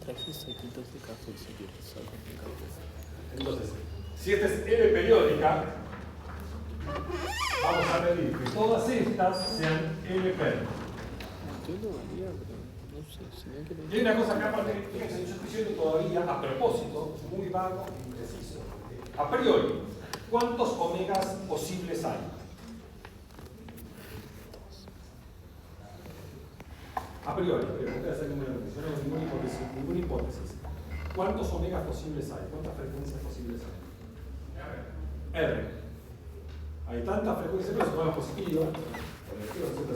trajiste aquí 2 de café si quieres algo de café. Entonces, si esta es L periódica, vamos a pedir que todas estas sean L per. Yo lo haría, pero no sé, si no quiero... Y hay una cosa acá, aparte, fíjense, yo estoy diciendo todavía a propósito, muy vago e impreciso. A priori, ¿cuántos omegas posibles hay? A priori, no voy a hacer ninguna hipótesis. ¿Cuántos omegas posibles hay? ¿Cuántas frecuencias posibles hay? R. Hay tantas frecuencias, pero son positivas,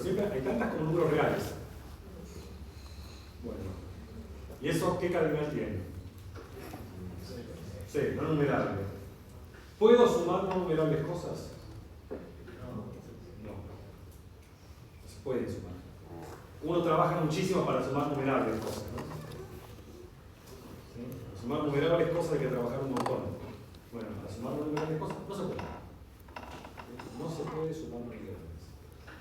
siempre hay tantas como números reales. Bueno. ¿Y eso qué cardinal tiene? Sí, no numerable. ¿Puedo sumar no numerables cosas? No. No se puede sumar. Uno trabaja muchísimo para sumar numerables cosas, ¿no? ¿Sí? Para sumar numerables cosas hay que trabajar un montón. Bueno, para sumar numerables cosas no se puede. No se puede sumar numerables.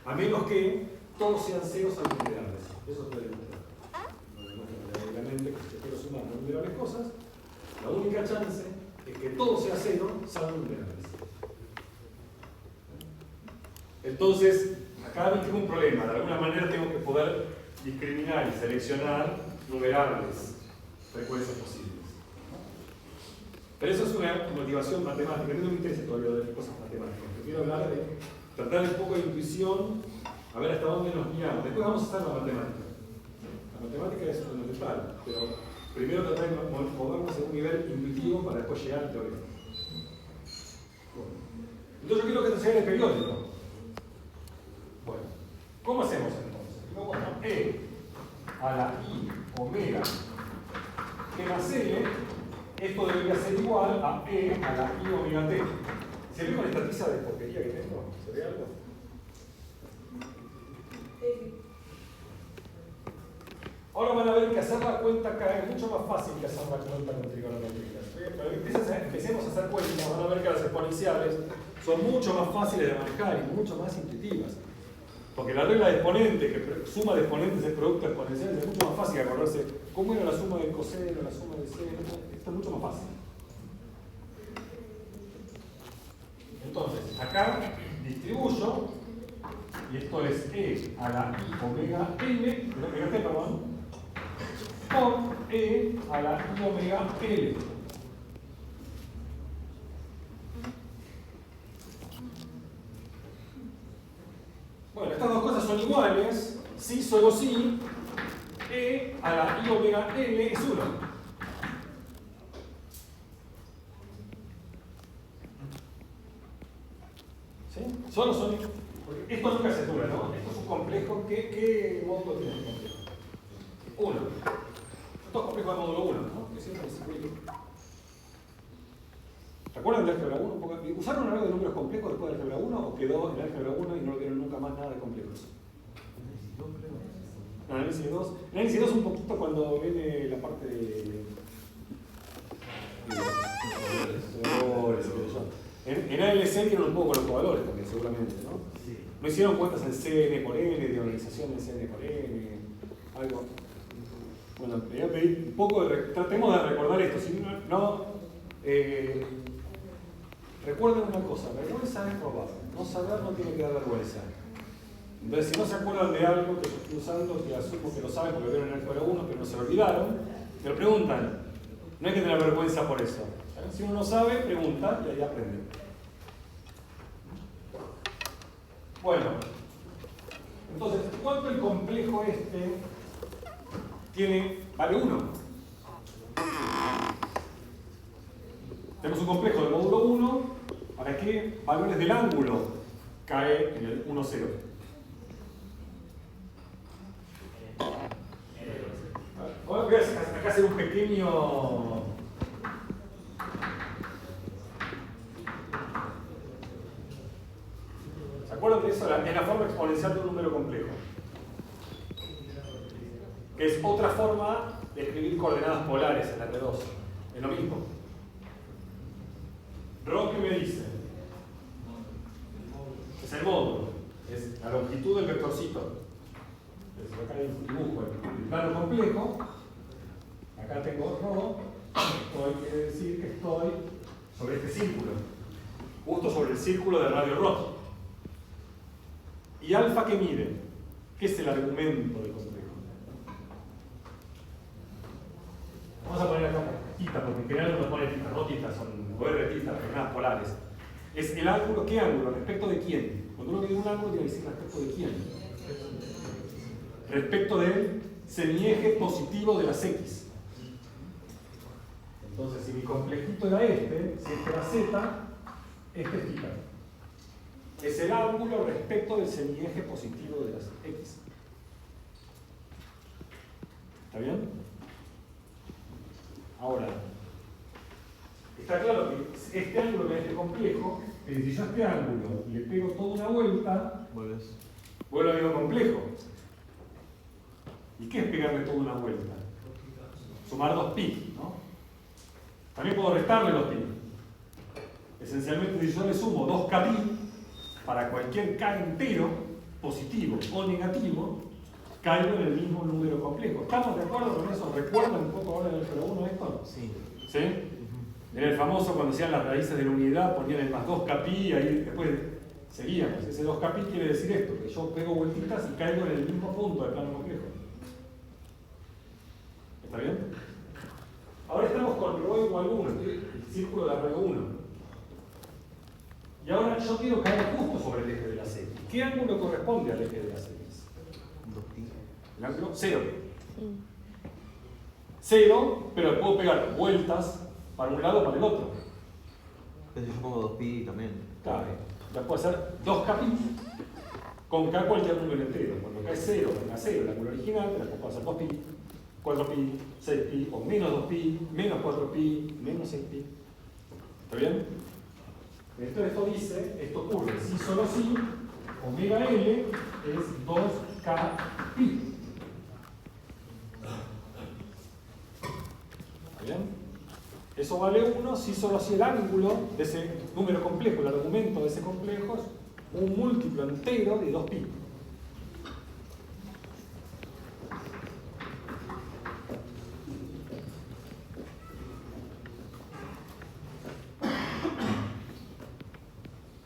A menos que todos sean ceros al numerables. Eso se puede demostrar. Obviamente que si quiero sumar no numerables cosas, la única chance es que todo sea cero, salvo numerables. Entonces, acá tengo un problema. De alguna manera tengo que poder discriminar y seleccionar numerables frecuencias posibles. Pero eso es una motivación matemática. No me interesa todavía de cosas matemáticas. Quiero hablar de tratar un poco de intuición, a ver hasta dónde nos guiamos. Después vamos a hacer la matemática. La matemática es fundamental, pero primero tratar de movernos en un nivel intuitivo para después llegar al teorema. Bueno. Entonces yo quiero que esto sea el periódico. Bueno, ¿cómo hacemos entonces? Luego E a la I omega T más L, esto debería ser igual a E a la I omega T. ¿Se ve con esta tiza de porquería que tengo? ¿Se ve algo? Ahora van a ver que hacer la cuenta acá es mucho más fácil que hacer la cuenta con trigonometría. Empecemos a hacer cuentas, van a ver que las exponenciales son mucho más fáciles de manejar y mucho más intuitivas. Porque la regla de exponente, que suma de exponentes es producto exponencial, es mucho más fácil que acordarse cómo era la suma de coseno, la suma de seno. Esto es mucho más fácil. Entonces, acá distribuyo, y esto es E a la I omega L, omega T, perdón, por E a la I omega L. Bueno, estas dos cosas son iguales, sí, solo sí, E a la I omega L es 1. ¿Sí? Solo son, porque esto nunca se dura, ¿no? Esto es un complejo, ¿qué módulo tiene el complejo? 1. Esto es complejo de módulo 1, ¿no? Que siempre es circuito. ¿Se acuerdan del álgebra 1? ¿Usaron algo de números complejos después del álgebra 1 o quedó en el álgebra 1 y no vieron nunca más nada de complejos? No, en análisis 2. En análisis 2 un poquito cuando viene la parte de valores, en ALC vieron un poco con los covalores también, seguramente, ¿no? Sí. ¿No hicieron cuentas en CN por N, de organización en CN por N? Algo. Bueno, le voy a pedir un poco tratemos de recordar esto. Si no, recuerden una cosa, vergüenza es robar. No saber no tiene que dar vergüenza. Entonces, si no se acuerdan de algo que yo estoy usando, que asumo que lo saben porque vieron en el álgebra 1, pero no se olvidaron, me lo preguntan. No hay que tener vergüenza por eso. Si uno no sabe, pregunta y ahí aprende. Bueno, entonces, ¿cuánto el complejo este tiene? Vale 1. Tenemos un complejo de módulo 1 para que valores del ángulo cae en el 1, 0. Ahora voy a acá hacer un pequeño... ¿Se acuerdan de eso? Es la forma exponencial de un número complejo. Que es otra forma de escribir coordenadas polares en la R2. Es lo mismo. Rho, ¿qué me dice? Es el módulo. Es la longitud del vectorcito. Entonces, acá hay un dibujo. El plano complejo. Acá tengo ρ, estoy, quiere decir que estoy sobre este círculo, justo sobre el círculo de radio ρ. ¿Y alfa qué mide? ¿Qué es el argumento del complejo? Vamos a poner acá tita, porque en general uno pone tita, no tita, son R tita, coordenadas polares. Es el ángulo, ¿qué ángulo? ¿Respecto de quién? Cuando uno mide un ángulo tiene que decir respecto de quién. Respecto del semieje positivo de las X. Entonces, si mi complejito era este, si este era Z, este es tita. Es el ángulo respecto del semieje positivo de las X. ¿Está bien? Ahora, está claro que este ángulo que es este complejo, si yo a este ángulo le pego toda una vuelta, vuelvo al mismo complejo. ¿Y qué es pegarle toda una vuelta? Sumar 2pi, ¿no? También puedo restarle 2pi. Esencialmente, si yo le sumo 2kpi para cualquier k entero, positivo o negativo, caigo en el mismo número complejo. ¿Estamos de acuerdo con eso? ¿Recuerdan un poco ahora en el Pro 1 esto? Sí. ¿Sí? En el famoso, cuando hacían las raíces de la unidad, ponían el más 2kpi y ahí después seguíamos. Ese 2kpi quiere decir esto, que yo pego vueltitas y caigo en el mismo punto del plano complejo. ¿Está bien? Ahora estamos con ρ igual 1, el círculo de radio 1. Y ahora yo quiero caer justo sobre el eje de las X. ¿Qué ángulo corresponde al eje de las X? 2pi. El ángulo 0. 0, pero puedo pegar vueltas para un lado o para el otro. Pero si yo pongo 2pi también. Claro, ya puede ser 2kpi con k cualquier número entero. Cuando k es 0, venga 0, el ángulo original, pero puedo hacer 2pi, 4pi, 6pi, o menos 2pi, menos 4pi, menos 6pi. ¿Está bien? Entonces esto dice, esto ocurre si solo si omega L es 2kpi. ¿Está bien? Eso vale 1 si solo si el ángulo de ese número complejo, el argumento de ese complejo es un múltiplo entero de 2pi.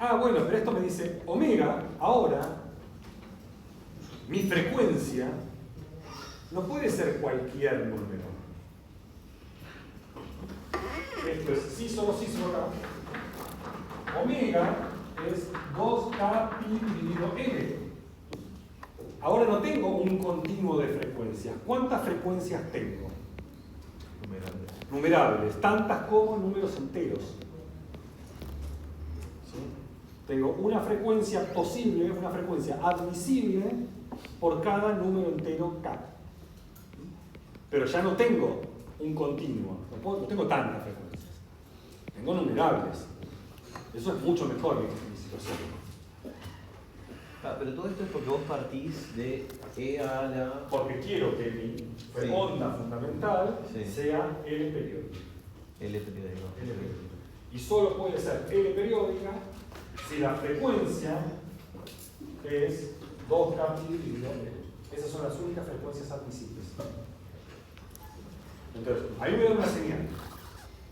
Ah, bueno, pero esto me dice, omega, ahora, mi frecuencia, no puede ser cualquier número. Esto es sí, solo K. Omega es 2kpi dividido n. Ahora no tengo un continuo de frecuencias. ¿Cuántas frecuencias tengo? Numerables, tantas como números enteros. Tengo una frecuencia posible, una frecuencia admisible por cada número entero k. Pero ya no tengo un continuo, no tengo tantas frecuencias. Tengo numerables. Eso es mucho mejor mi situación. Ah, pero todo esto es porque vos partís de E a la... Porque quiero que mi onda fundamental sea L periódica. L periódico. L periódica. Y solo puede ser L periódica si la frecuencia es 2kpi dividido L. Esas son las únicas frecuencias admisibles. Entonces, ahí me da una señal.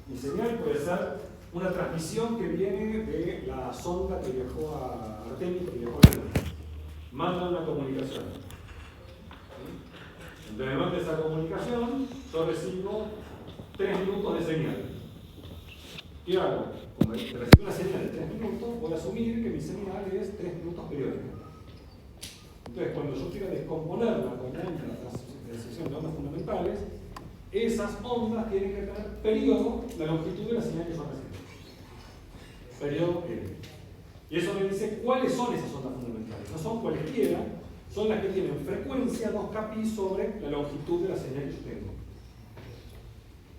Mi señal puede ser una transmisión que viene de la sonda que viajó a Artemis, que viajó a la Luna. Manda una comunicación. Entonces, además de esa comunicación, yo recibo 3 minutos de señal. ¿Qué hago? Como recibo una señal de 3 minutos, voy a asumir que mi señal es 3 minutos periódica. Entonces, cuando yo quiero descomponerla con ondas de transición de ondas fundamentales, esas ondas tienen que tener periodo, la longitud de la señal que yo recibo. Periodo L. Y eso me dice cuáles son esas ondas fundamentales. No son cualesquiera, son las que tienen frecuencia 2kpi sobre la longitud de la señal que yo tengo.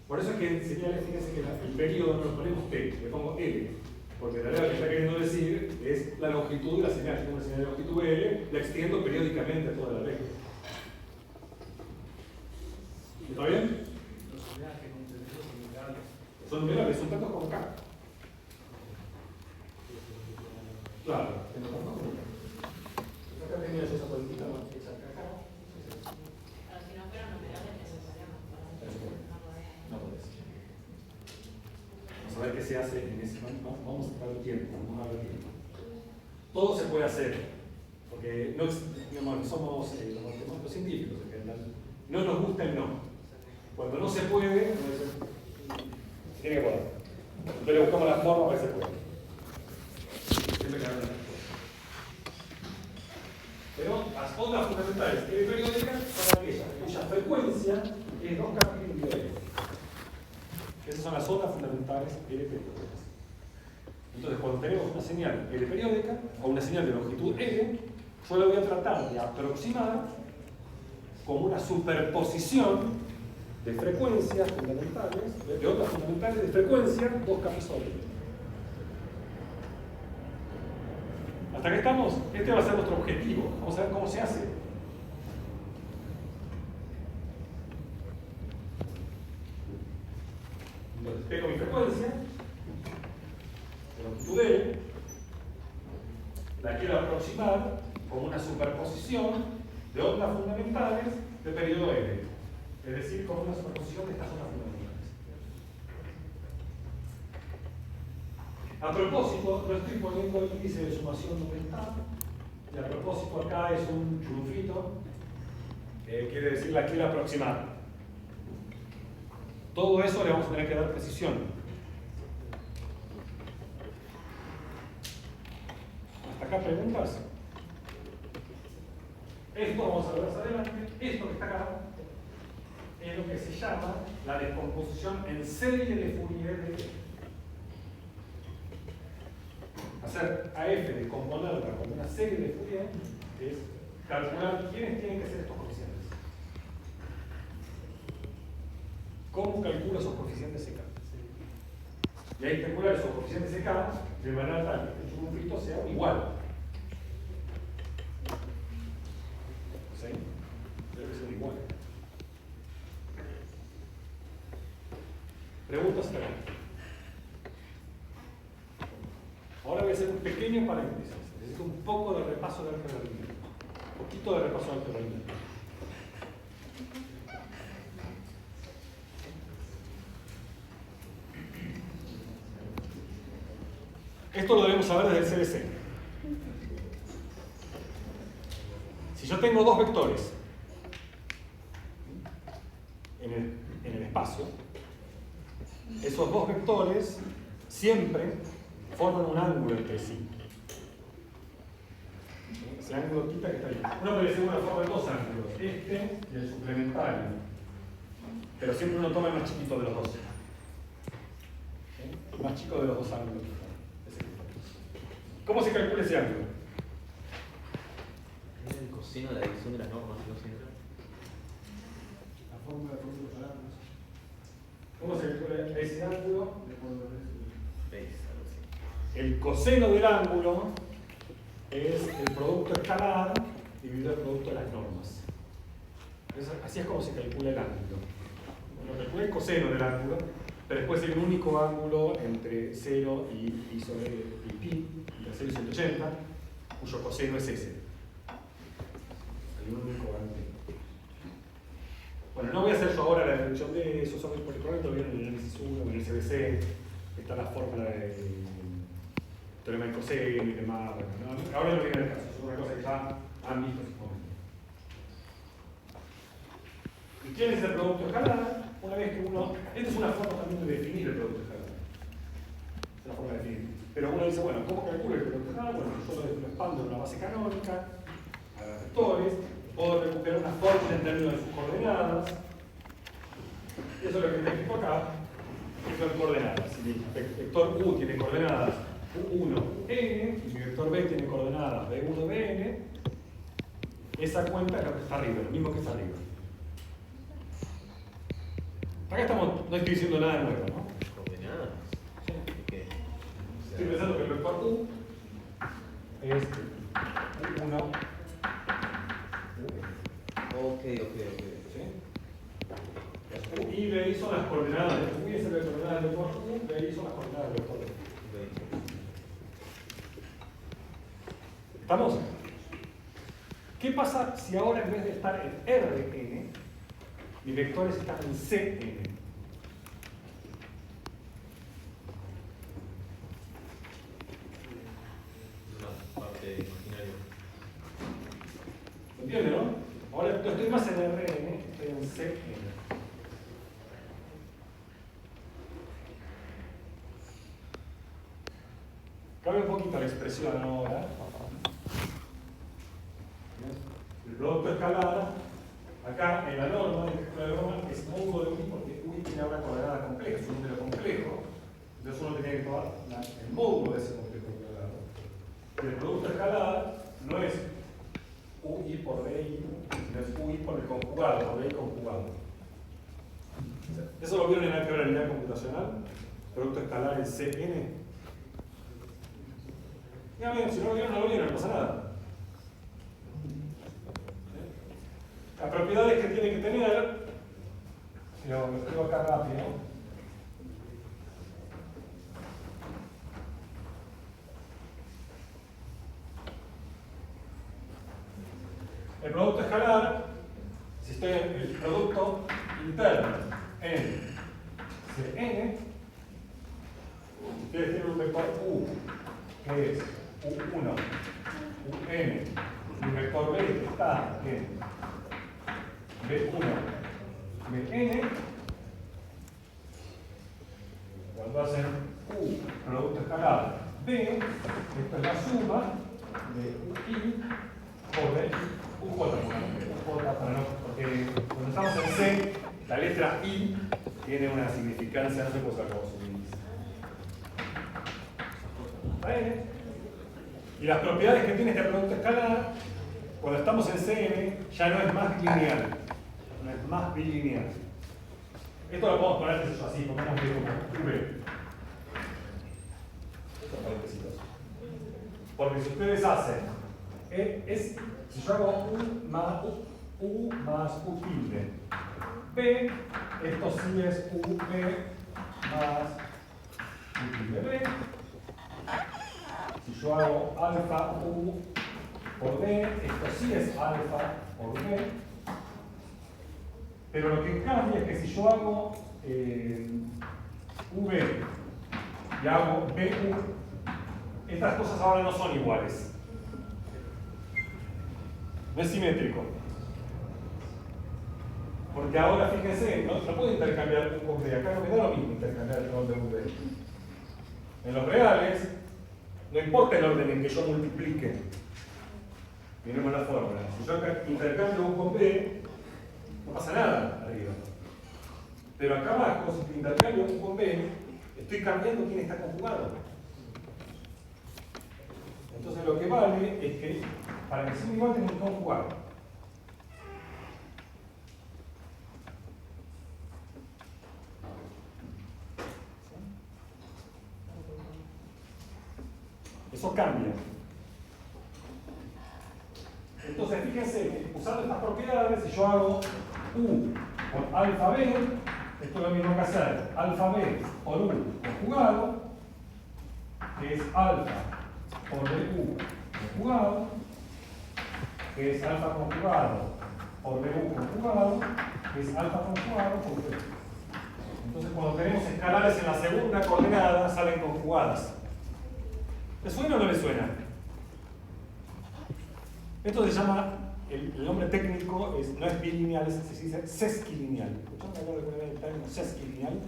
Por eso es que en señales, fíjense que el periodo no lo ponemos T, le pongo L. Porque en realidad lo que está queriendo decir es la longitud de la señal. Si tengo una señal de longitud L, la extiendo periódicamente a toda la red. ¿Está bien? Son numerables, son tantos como K. Claro, tengo tantos como K. Acá tenía yo esa cuentita más que saca acá. Pero si no fueran numerables necesariamente. se hace en ese momento. Vamos a ver el tiempo, vamos a ver el tiempo. Todo se puede hacer, porque no, digamos, somos los científicos en general. No nos gusta el no. Cuando no se puede, se tiene que poder. Entonces le buscamos la forma para que se pueda. Siempre que hablan. Pero las ondas fundamentales periódicas son aquellas cuya frecuencia es 2 capítulos de L. Esas son las ondas fundamentales periódicas. Entonces, cuando tenemos una señal L periódica o una señal de longitud L, yo la voy a tratar de aproximar como una superposición de frecuencias fundamentales, de ondas fundamentales de frecuencia 2 capas sobre L. Hasta que estamos, este va a ser nuestro objetivo. Vamos a ver cómo se hace. Entonces, tengo mi frecuencia, de longitud L, la quiero aproximar como una superposición de ondas fundamentales de periodo L. Es decir, como una superposición de estas ondas fundamentales. A propósito, no estoy poniendo el índice de sumación documental, y a propósito acá es un churufito, quiere decir la quiero aproximar. Todo eso le vamos a tener que dar precisión. ¿Hasta acá preguntas? Esto vamos a ver más adelante, esto que está acá es lo que se llama la descomposición en serie de Fourier de F. Hacer a F descomponerla como una serie de Fourier es calcular quiénes tienen que ser estos coeficientes. ¿Cómo calculo esos coeficientes CK? Y hay que calcular esos coeficientes CK de manera tal que el churufito sea igual. ¿Sí? Debe ser igual. Preguntas acá. Ahora voy a hacer un pequeño paréntesis. Necesito un poco de repaso de álgebra lineal. Un poquito de repaso de álgebra lineal. Esto lo debemos saber desde el CBC. Si yo tengo dos vectores en el espacio, esos dos vectores siempre forman un ángulo entre sí. Ese ángulo θ que está ahí. Uno puede decir una forma de dos ángulos, este y el suplementario. Pero siempre uno toma el más chiquito de los dos. El más chico de los dos ángulos. ¿Cómo se calcula ese ángulo? Es el coseno de la división de las normas, ¿no? La fórmula de producto de parámetros. ¿Cómo se calcula ese ángulo? ¿Veis? Algo así. El coseno del ángulo es el producto escalar dividido el producto de las normas. Así es como se calcula el ángulo. Bueno, calcula el coseno del ángulo, pero después hay un único ángulo entre 0 y pi sobre pi, entre 0 y 180, cuyo coseno es ese. Hay un único ángulo. Bueno, no voy a hacer yo ahora la descripción de eso, sobre por el correcto, lo vieron en el análisis 1, en el CBC, está la fórmula del teorema del coseno y demás. Bueno, no, ahora no viene el caso, es una cosa que ya han visto en su momento. ¿Y quién es el producto escalar? Una vez que uno. Esta es una forma también de definir el producto escalar. Es una forma de definir. Pero uno dice, bueno, ¿cómo calculo el producto escalar? Bueno, yo lo expando en una base canónica, a los vectores, puedo recuperar una fórmula en términos de sus coordenadas. Y eso es lo que necesito acá, que son coordenadas. Si mi vector U tiene coordenadas U1, N, y mi vector B tiene coordenadas B1, Bn, esa cuenta es lo que está arriba, lo mismo que está arriba. Acá estamos, no estoy diciendo nada nuevo, ¿no? ¿Coordenadas? Sí. ¿Qué? Estoy pensando que el vector U es U1. Ok. ¿Sí? U y B son las coordenadas de U y es el coordenadas del vector U, B son las coordenadas del vector B. ¿Estamos? ¿Qué pasa si ahora en vez de estar en Rn, mis vectores están en Cn? la expresión ahora. El producto escalar, acá en la norma, es módulo de UI porque UI tiene una coordenada compleja, es un número complejo. Entonces uno tiene que tomar el módulo de ese complejo cuadrado. Y el producto escalar no es UI por DI, sino es UI por el conjugado, por DI conjugado. ¿Eso lo vieron en álgebra lineal computacional? Producto escalar en Cn. Ya bien, si no lo vieron, no lo vieron, no pasa nada. Las propiedades que tiene que tener, lo escribo acá rápido. El producto escalar, si estoy en el producto interno en Cn, ustedes tienen un vector U, que es U1, Un, y un vector B que está en B1, Bn, cuando hacen U, producto escalar B, esto es la suma de UI por D, UJ, porque cuando estamos en C, la letra I tiene una significancia, no se puede usar como su índice. ¿Vale? Y las propiedades que tiene este producto escalar, cuando estamos en Cn, ya no es más lineal. No es más bilineal. Esto lo podemos poner así, pongamos que como V. Estos paréntesis. Porque si ustedes hacen, si yo hago U más U tilde, B, esto sí es UB más U tilde B. Si yo hago alfa U por D, esto sí es alfa por B. Pero lo que cambia es que si yo hago V y hago BU, estas cosas ahora no son iguales. No es simétrico. Porque ahora, fíjense, no puedo intercambiar U con B. Acá no me da lo mismo intercambiar el orden de V. En los reales, no importa el orden en que yo multiplique. Miremos la fórmula. Si yo intercambio U con B, no pasa nada arriba. Pero acá abajo, si intercambio U con B, estoy cambiando quién está conjugado. Entonces lo que vale es que para que sea igual tengo que conjugar. Eso cambia. Entonces fíjense que usando estas propiedades, si yo hago U por alfa B, esto es lo mismo que hacer alfa B por U conjugado, que es alfa por BU conjugado, que es alfa conjugado por BU conjugado, que es alfa conjugado por B. Entonces cuando tenemos escalares en la segunda coordenada, salen conjugadas. ¿Les suena o no les suena? Esto se llama, el nombre técnico no es bilineal, se dice sesquilineal. ¿Escucharon hablar alguna vez del término sesquilineal?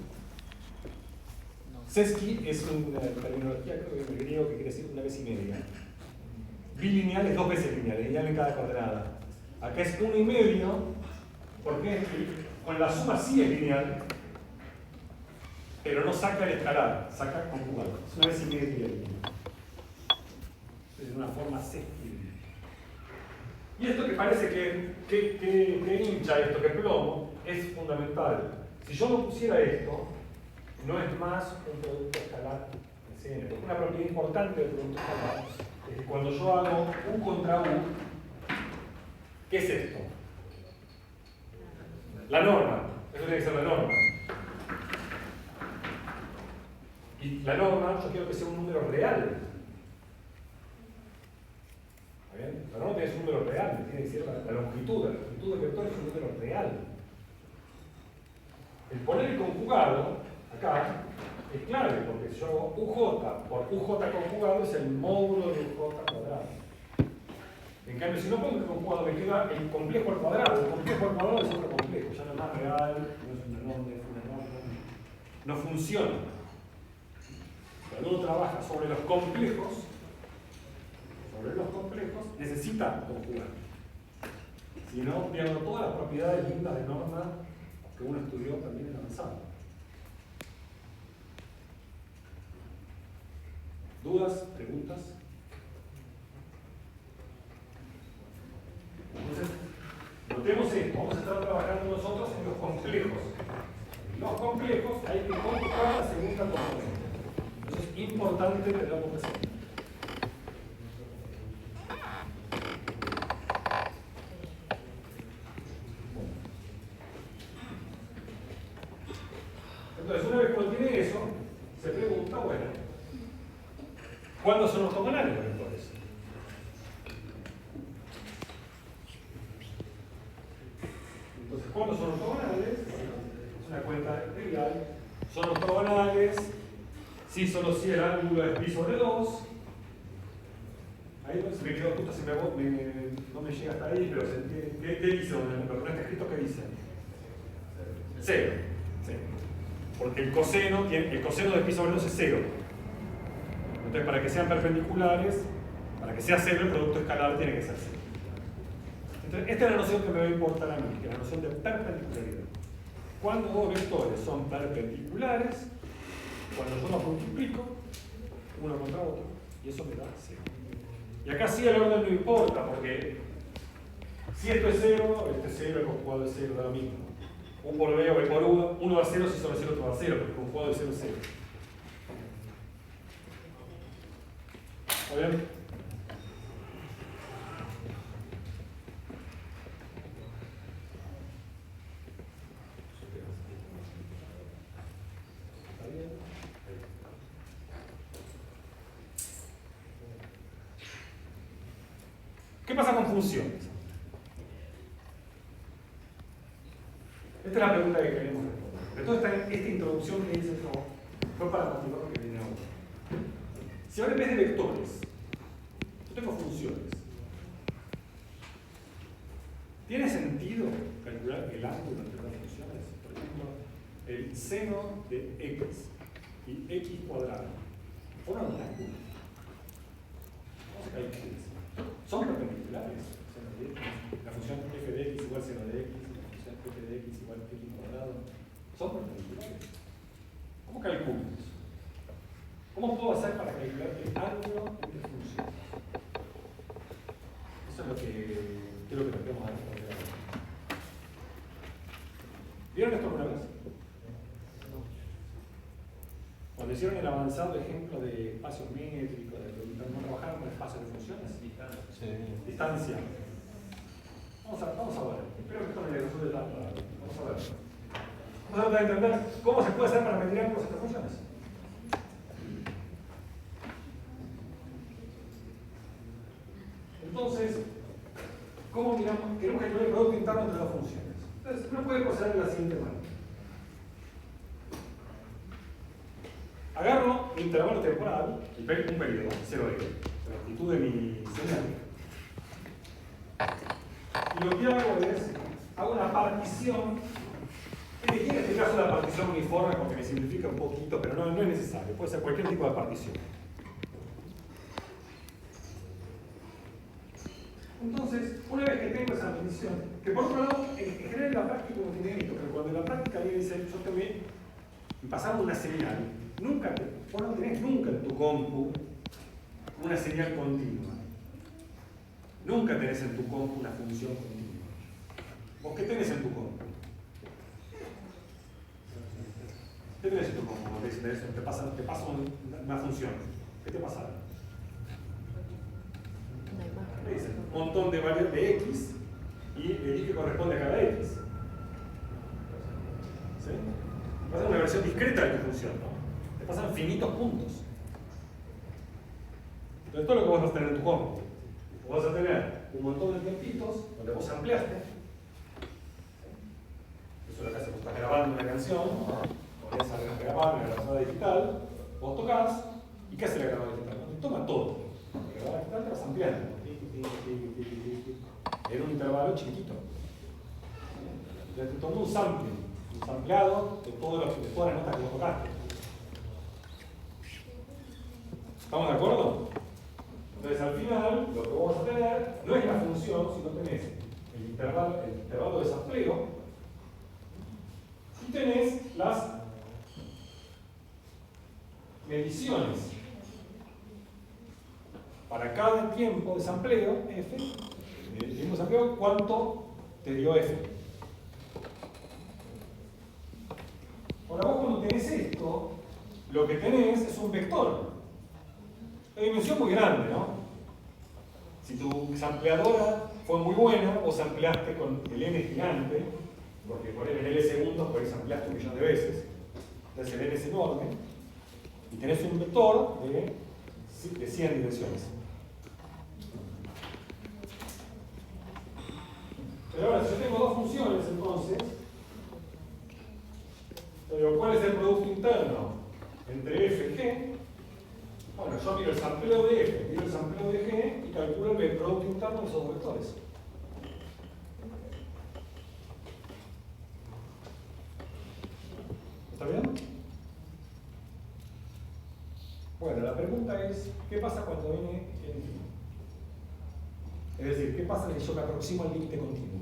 Sesqui es una terminología, creo que en griego, que quiere decir una vez y media. Bilineal es 2 veces lineal, lineal en cada coordenada. Acá es 1,5, porque con la suma sí es lineal, pero no saca el escalar, saca conjugado. Es una vez y media lineal. Es una forma sesquilineal. Y esto que parece que hincha, esto que plomo, es fundamental. Si yo no pusiera esto, no es más un producto escalar en Cn. Porque una propiedad importante del producto escalar es que cuando yo hago U contra U, ¿qué es esto? La norma. Eso tiene que ser la norma. Y la norma, yo quiero que sea un número real. ¿Está bien? La norma tiene que ser un número real, tiene que ser la longitud. La longitud del vector es un número real. El poner el conjugado acá es clave, porque si yo hago UJ por UJ conjugado es el módulo de UJ cuadrado. En cambio, si no pongo el conjugado, me queda el complejo al cuadrado. El complejo al cuadrado es otro complejo, ya no es más real, no es un nombre, no funciona. Cuando uno trabaja sobre los complejos, necesita conjugar. Si no, pierdo todas las propiedades lindas de norma que uno estudió también en avanzado. ¿Dudas? ¿Preguntas? Entonces, notemos esto, vamos a estar trabajando nosotros en los complejos. En los complejos hay que computar la segunda componente. Eso es importante tenerlo presente. Entonces, una vez que uno tiene eso, se pregunta, bueno, ¿cuándo son ortogonales los vectores? Entonces, ¿cuándo son ortogonales? Es una cuenta trivial. Son ortogonales si solo si el ángulo es pi sobre 2. Ahí se me quedó justo, no me llega hasta ahí, pero ¿qué dice? Lo que no está escrito, ¿qué dice? 0. Porque el coseno de pi sobre 2 es 0. Entonces, para que sean perpendiculares, para que sea 0, el producto escalar tiene que ser 0. Entonces, esta es la noción que me va a importar a mí, que es la noción de perpendicularidad. Cuando dos vectores son perpendiculares, cuando yo los multiplico, uno contra otro, y eso me da 0. Y acá sí el orden no importa, porque si esto es 0, este es 0, el conjugado de 0 da lo mismo. U por B o B por U, uno da 0 si solo 0, otro da 0, porque el conjugado de 0 es 0. ¿Está bien? ¿Qué pasa con funciones? Esta es la pregunta que queremos responder. De toda esta introducción que hice yo fue para motivar lo que viene ahora. Si ahora en vez de vectores, yo tengo funciones, ¿tiene sentido calcular el ángulo entre las funciones? Por ejemplo, el seno de x y x cuadrado forman un ángulo. ¿Cómo se calcula eso? Son perpendiculares. La función f de x igual seno de x, la función f de x igual x cuadrado. Son perpendiculares. ¿Cómo calculo eso? ¿Cómo puedo hacer para calcular el ángulo entre funciones? Eso es lo que quiero que tratemos de responder. ¿Vieron esto alguna vez? Cuando hicieron el avanzado ejemplo de espacios métricos, no trabajaron con espacios de funciones. Distancia. Vamos a ver. Espero que esto me resulte tan claro. Vamos a ver. Vamos a tratar de entender cómo se puede hacer para medir ángulos entre funciones. Entonces, ¿cómo miramos? Queremos calcular el producto interno entre dos funciones. Entonces, uno puede proceder de la siguiente manera. Agarro mi intervalo temporal, un periodo, 0 de la longitud de mi señal. Y lo que hago es, hago una partición. Elegí en este caso la partición uniforme porque me simplifica un poquito, pero no es necesario. Puede ser cualquier tipo de partición. Entonces, una vez que tengo esa medición, que por otro lado, en general en la práctica uno tiene esto, pero cuando en la práctica alguien dice, yo te voy a pasar una señal, vos no tenés nunca en tu compu una señal continua. Nunca tenés en tu compu una función continua. ¿Vos qué tenés en tu compu? ¿Qué tenés en tu compu? Te pasa una función. ¿Qué te pasa? Te dicen un montón de variables de x y el y que corresponde a cada x. ¿Sí? Te pasa una versión discreta de tu función, ¿no? Te pasan finitos puntos. Entonces, esto es lo que vos vas a tener en tu compu. Vas a tener un montón de tiempitos donde vos ampliaste. Eso es lo que hace, vos estás grabando una canción, pones a grabar una grabadora digital, vos tocas, ¿y qué hace la grabadora digital? Toma todo. La grabadora digital te vas ampliando. En un intervalo chiquitito. Entonces te toma un sampleado de todas las notas que vos tocaste. ¿Estamos de acuerdo? Entonces al final lo que vamos a tener no es la función, sino tenés el intervalo de sampleo y tenés las mediciones para cada tiempo de sampleo, f, el tiempo de sampleo, cuánto te dio f. Ahora vos cuando tenés esto, lo que tenés es un vector de dimensión muy grande, ¿no? Si tu sampleadora fue muy buena, vos sampleaste con el n gigante, porque por el L segundos, por ahí sampleaste 1 millón de veces, entonces el n es enorme, y tenés un vector de 100 dimensiones. Pero ahora, si yo tengo dos funciones, entonces, pero ¿cuál es el producto interno entre f y g? Bueno, yo miro el sampleo de f, miro el sampleo de g y calculo el producto interno de esos dos vectores. ¿Está bien? Bueno, la pregunta es, ¿qué pasa cuando n es infinito? Es decir, ¿qué pasa si yo me aproximo al límite continuo?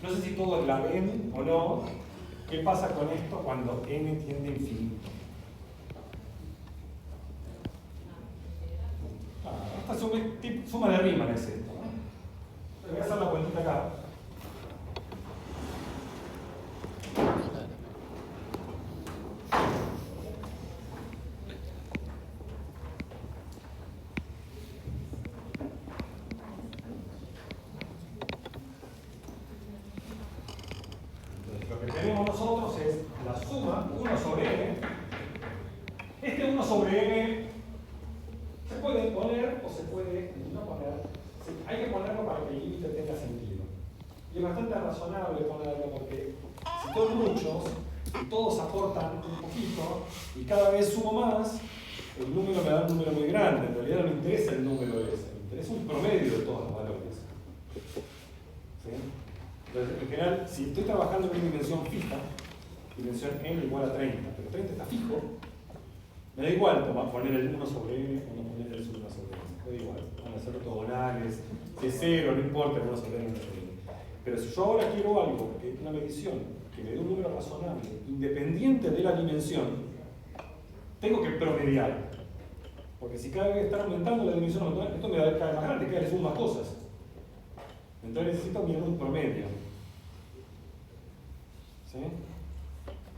No sé si todo es la n o no. ¿Qué pasa con esto cuando n tiende a infinito? Esta suma de Riemann es esto, ¿no? Voy a hacer la cuentita acá. Lo que tenemos nosotros es la suma 1 sobre n. Este 1 sobre n se puede poner o se puede no poner. Hay que ponerlo para que el límite tenga sentido. Y es bastante razonable ponerlo porque si todos muchos, si todos aportan un poquito y cada vez sumo más, el número me da un número muy grande. En realidad no me interesa el número ese, me interesa un promedio de todos los valores. ¿Sí? Entonces, en general, si estoy trabajando en una dimensión fija, dimensión n igual a 30, pero 30 está fijo, me da igual poner el 1 sobre n o no poner el 1 sobre n, me da igual, van a ser ortogonales, si es 0, no importa el 1 sobre n, pero si yo ahora quiero algo, que es una medición, que me dé un número razonable, independiente de la dimensión, tengo que promediar, porque si cada vez está aumentando la dimensión, esto me va a dar cada vez más grande, cada vez sumo más cosas. Entonces necesito mirar un promedio. ¿Sí?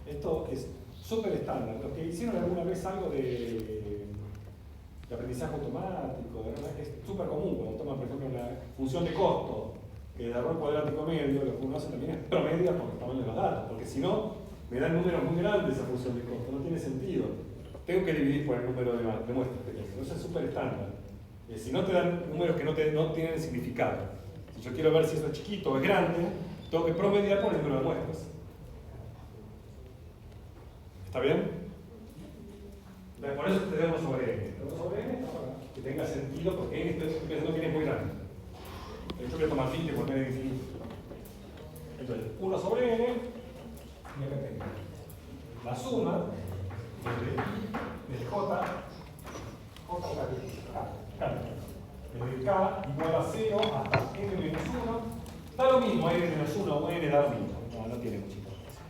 Esto es súper estándar. Los que hicieron alguna vez algo de aprendizaje automático, es súper común cuando toman, por ejemplo, una función de costo que de error cuadrático medio, lo que uno hace también es promediar por el tamaño de los datos, porque si no, me dan números muy grandes esa función de costo, no tiene sentido. Tengo que dividir por el número de muestras pequeñas. Eso es súper estándar. Si no te dan números que no tienen significado. Si yo quiero ver si eso es chiquito o es grande, tengo que promediar por el número de muestras. ¿Está bien? Entonces, por eso te damos sobre n. Te damos sobre n para que tenga sentido, porque n estoy pensando que n es muy grande. Yo voy a tomar fin de poner en infinito. Entonces, 1 sobre n, y acá tengo la suma del j, desde k igual a 0 hasta n menos 1. Da lo mismo, n menos 1 o n da lo mismo. No tiene mucha importancia.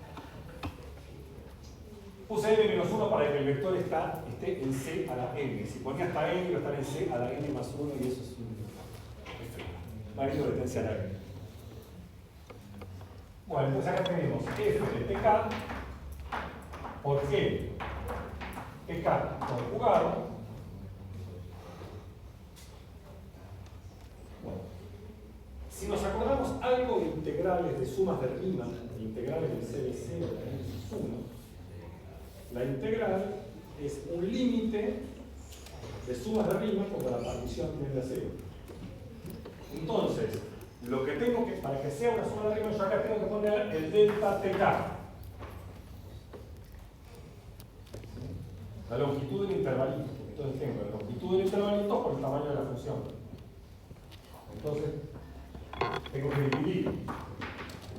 Puse n menos 1 para que el vector esté en c a la n. Si ponía hasta n, iba a estar en c a la n más 1 y eso es una advertencia a la n. Bueno, entonces acá tenemos f de tk por g tk conjugado. Bueno, si nos acordamos algo de integrales de sumas de Riemann, de integrales del c de 0 de n menos 1, la integral es un límite de sumas de Riemann cuando la partición tiende a 0. Entonces, lo que tengo que, para que sea una suma de Riemann, yo acá tengo que poner el delta tk. La longitud del intervalito. Entonces tengo la longitud del intervalito por el tamaño de la función. Entonces, tengo que dividir.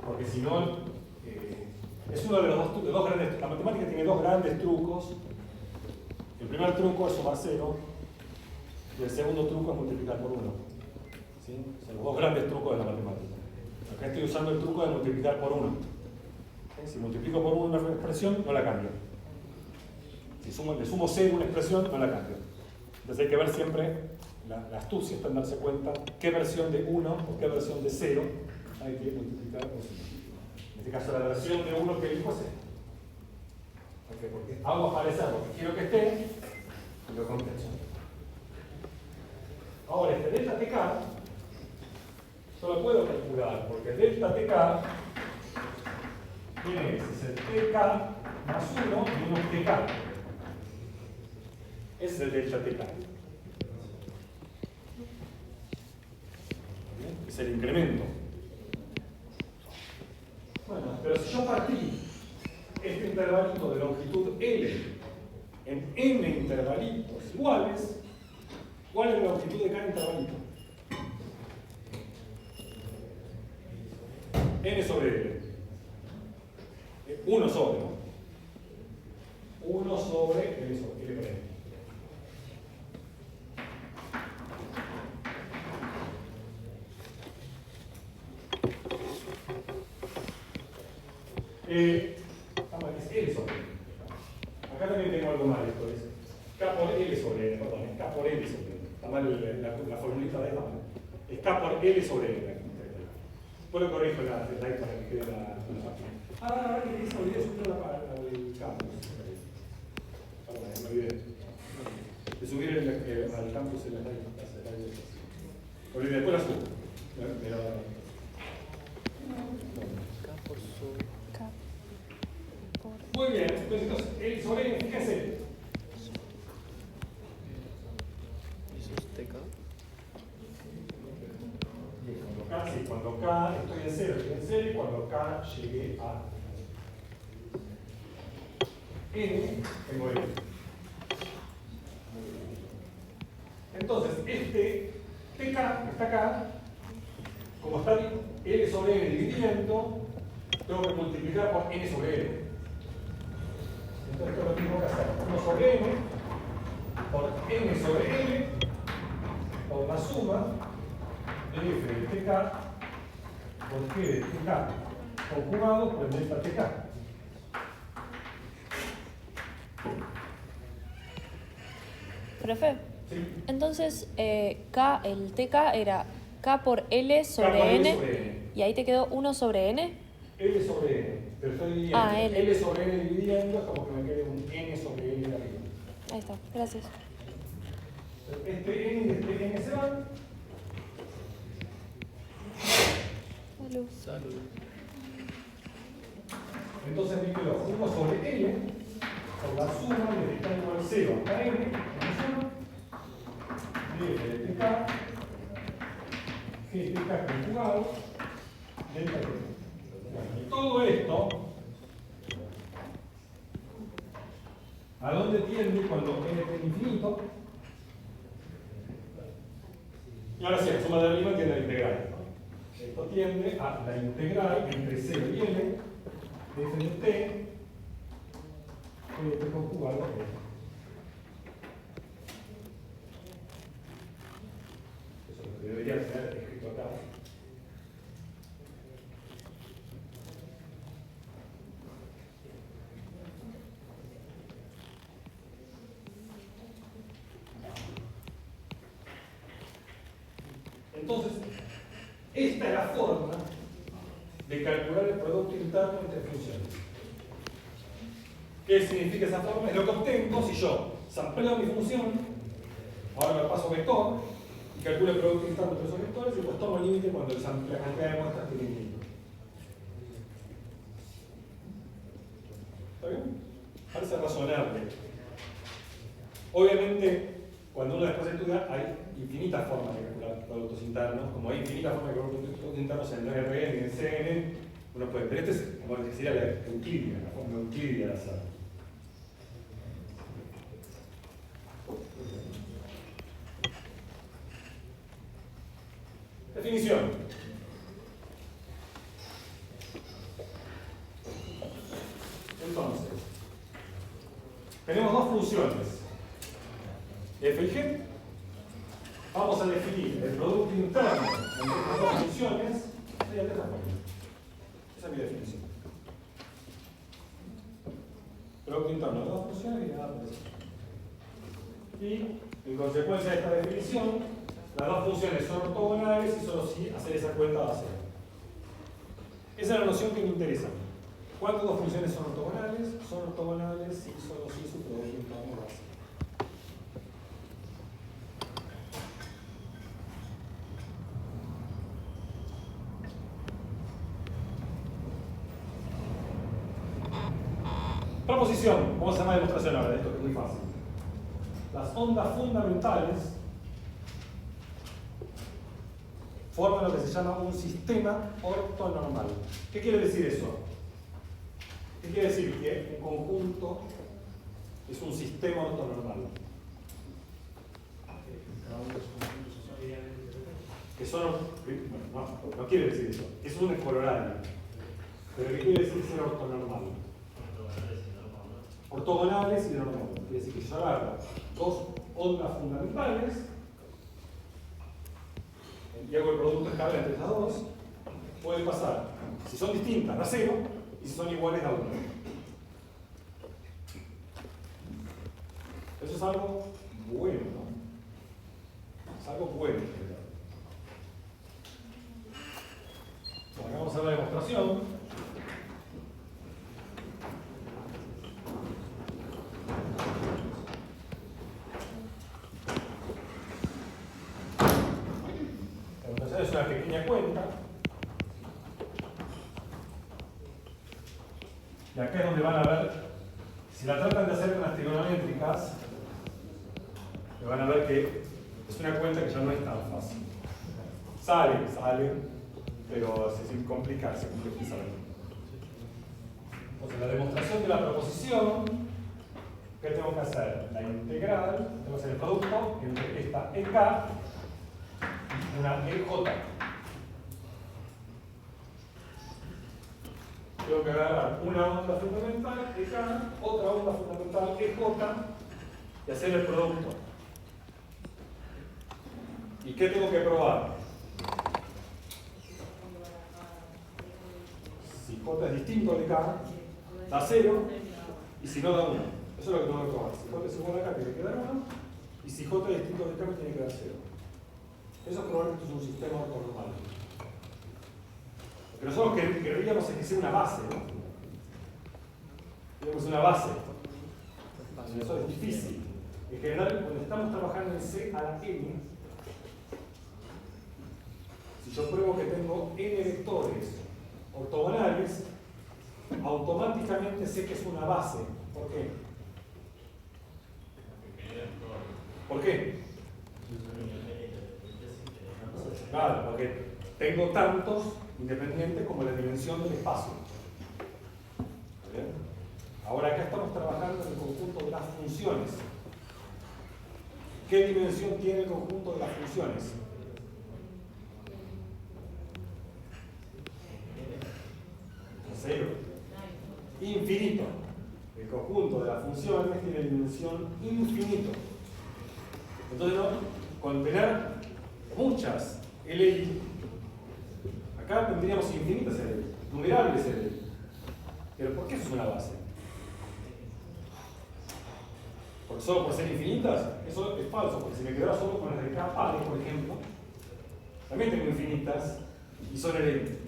Porque si no, es uno de los dos grandes. La matemática tiene dos grandes trucos. El primer truco es sumar 0 y el segundo truco es multiplicar por 1. ¿Sí? Son los dos grandes trucos de la matemática. Acá estoy usando el truco de multiplicar por 1. ¿Sí? Si multiplico por 1 una expresión, no la cambio. Si le sumo 0 a una expresión, no la cambio. Entonces hay que ver siempre, la astucia está en darse cuenta qué versión de 1 o qué versión de 0 hay que multiplicar por 1. En este caso la versión de 1 que elijo es esta. Porque hago aparecer lo que quiero que esté y lo compenso. Ahora, este delta tk yo lo puedo calcular, porque el delta tk tiene es el tk más 1 menos tk. Ese es el delta tk. Es el incremento. Bueno, pero si yo partí este intervalito de longitud L en n intervalitos iguales, ¿cuál es la longitud de cada intervalito? N sobre L. 1 sobre, ¿no? 1 sobre L sobre L por N. Es L sobre L. Acá también tengo algo mal, esto es K por L sobre L, perdón, es K por L sobre L. Está mal la formulita de esta manera. Es K por L sobre L. Después lo corrijo la slide para que quede la página. Ahora que se olvidé subir al campus. Perdón, me olvidé. De subir al campus en la slide. Me olvidé, después la subo. Muy bien, entonces L sobre N, fíjense. Cuando K estoy en 0, estoy en 0, y cuando K llegue a N, tengo L. Entonces, este TK que está acá, como está L sobre N dividiendo, tengo que multiplicar por N sobre L. Entonces, esto lo tengo que hacer 1 sobre N por N sobre L por la suma de F de TK por G de TK conjugado por el delta TK. Profe, ¿Sí? entonces K, el TK era K por L sobre, K por L N, sobre N. y ahí te quedó 1 sobre N. L sobre N, pero estoy dividiendo. L. L sobre N dividiendo es como que me quede un N sobre L de arriba. Ahí está, gracias. Este N y este N se van. Salud. Entonces me quedó 1 sobre L por la suma de K igual 0 hasta N, la suma de F de TK, G de TK conjugado, delta T. Y todo esto, ¿a dónde tiende cuando N es infinito? Y ahora sí, la suma de arriba tiende a la integral. Esto tiende a la integral entre 0 y L de F de T conjugado a L. Eso es lo que debería ser escrito acá. Entonces, esta es la forma de calcular el producto interno entre funciones. ¿Qué significa esa forma? Es lo que obtengo si yo sampleo mi función, ahora me paso vector, y calculo el producto interno entre esos vectores, y pues tomo el límite cuando la cantidad de muestras tiene límite. ¿Está bien? Parece razonable. Obviamente, cuando uno después estudia, hay infinitas formas de calcular productos internos, como hay infinitas formas de calcular productos internos en el RN y en el CNN, uno puede, pero este es como que sería la euclidia, la forma euclidia de hacerlo. Definición. Entonces, tenemos dos funciones. f y g. Vamos a definir el producto interno entre estas dos funciones mediante esta fórmula. Esa es mi definición. Producto interno de dos funciones y nada por eso. Y en consecuencia de esta definición, las dos funciones son ortogonales y solo si hacer esa cuenta va a ser. Esa es la noción que me interesa. ¿Cuántas dos funciones son ortogonales? Son ortogonales si solo si su producto interno va a ser. Proposición. Vamos a hacer una demostración ahora de esto que es muy fácil. Las ondas fundamentales forman lo que se llama un sistema ortonormal. ¿Qué quiere decir eso? ¿Qué quiere decir? Que un conjunto es un sistema ortonormal. Que son, bueno, no quiere decir eso, es un colorario. Pero ¿qué quiere decir ser ortonormal? Ortogonales y normales. Quiere decir que yo agarro dos ondas fundamentales y hago el producto escala entre esas dos. Puede pasar, si son distintas, a 0, y si son iguales, a 1. Eso es algo bueno, ¿no? Es algo bueno. Bueno, vamos a hacer la demostración. Es una pequeña cuenta. Y acá es donde van a ver, si la tratan de hacer con las trigonométricas, van a ver que es una cuenta que ya no es tan fácil. Sale, pero se complica. Entonces, la demostración de la proposición, ¿qué tengo que hacer? La integral, tengo que hacer el producto entre esta EK y una EJ. Tengo que agarrar una onda fundamental, EK, otra onda fundamental, EJ, y hacer el producto. ¿Y qué tengo que probar? Si J es distinto de K, da 0, y si no da 1. Eso es lo que tengo que probar. Si J es igual a K, tiene que dar 1, y si J es distinto de K, me tiene que dar 0. Eso probablemente es un sistema ortonormal. Lo que nosotros querríamos es que sea una base, ¿no? Queremos una base. Eso es difícil. En general, cuando estamos trabajando en C a la n, si yo pruebo que tengo n vectores ortogonales, automáticamente sé que es una base. ¿Por qué? ¿Por qué? Claro, porque tengo tantos independientes como la dimensión del espacio. ¿Bien? Ahora acá estamos trabajando en el conjunto de las funciones. ¿Qué dimensión tiene el conjunto de las funciones? Cero. Infinito. El conjunto de las funciones tiene dimensión infinito. Entonces, ¿no? Con tener muchas LI, acá tendríamos infinitas LI, numerables LI. Pero ¿por qué eso es una base? Porque solo por ser infinitas, eso es falso, porque si me quedara solo con las de K pares, por ejemplo, también tengo infinitas y son LI.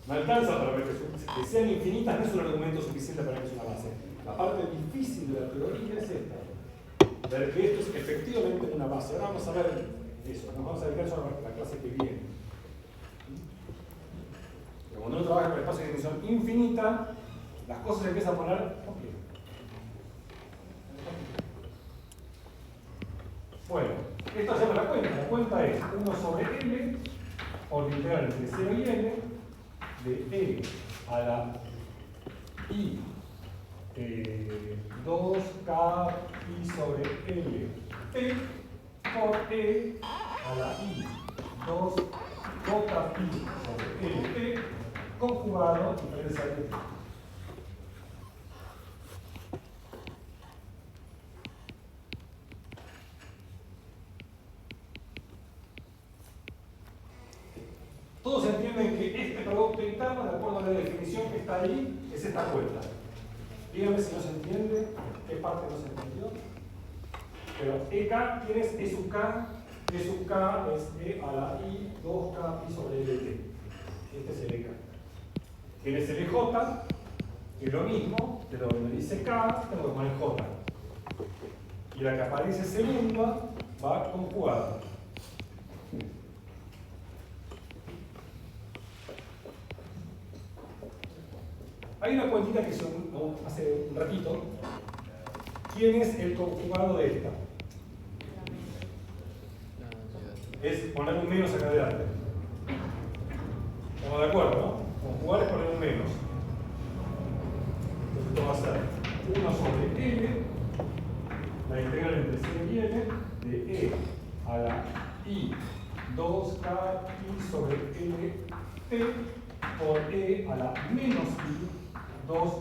No alcanza para ver que sean infinitas, no es un argumento suficiente para que es una base. La parte difícil de la teoría es esta, ver que esto es efectivamente una base. Ahora vamos a ver eso, nos vamos a dedicar eso a la clase que viene. Pero cuando uno trabaja con espacio de dimensión infinita, las cosas se empiezan a poner complicadas. Bueno, esto hacemos la cuenta. La cuenta es 1 sobre L por la integral entre 0 y L de E a la I 2K I sobre L T por E a la I 2J pi sobre L T conjugado diferencial de T. recuerden que este producto interno, de acuerdo a la definición que está ahí, es esta cuenta. Díganme si no se entiende, qué parte no se entendió. Pero EK, ¿quién es E sub K? E sub K es E a la I 2K pi sobre LT. Este es el EK. Tienes el EJ, que es lo mismo, pero donde dice K, tengo que poner J. Y la que aparece segunda va conjugada. Hay una cuentita que hizo hace un ratito. ¿Quién es el conjugado de esta? Es poner un menos acá adelante. ¿Estamos de acuerdo, no? Conjugar es poner un menos. Entonces esto va a ser 1 sobre L, la integral entre C y L, de E a la I 2K pi sobre LT por E a la menos I 2J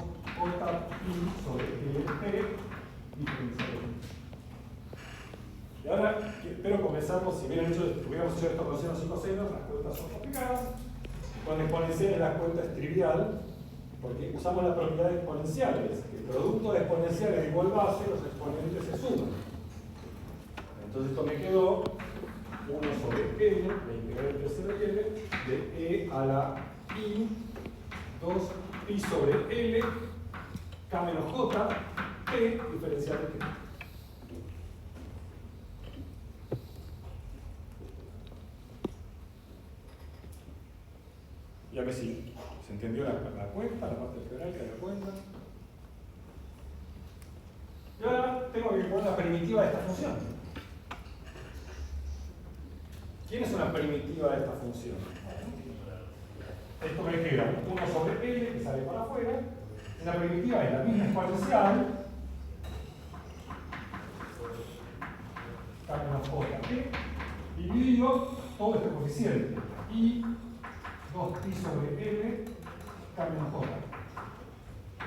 pi sobre LT diferencial. Y ahora espero comenzamos, si hubiéramos hecho esto con senos y cosenos, las cuentas son complicadas. Con exponenciales la cuenta es trivial, porque usamos las propiedades exponenciales. El producto de exponenciales de igual base, los exponentes se suman. Entonces esto me quedó 1 sobre L, la integral entre 0 y L, de E a la I 2 pi sobre L, K menos J, T diferencial de T. Y a ver si se entendió la cuenta, la parte algebraica de la cuenta. Y ahora tengo que poner la primitiva de esta función. ¿Quién es una primitiva de esta función? Esto me queda 1 sobre L que sale para afuera. La primitiva es la misma exponencial. K menos J, T, dividido todo este coeficiente. I 2pi sobre L, K menos J.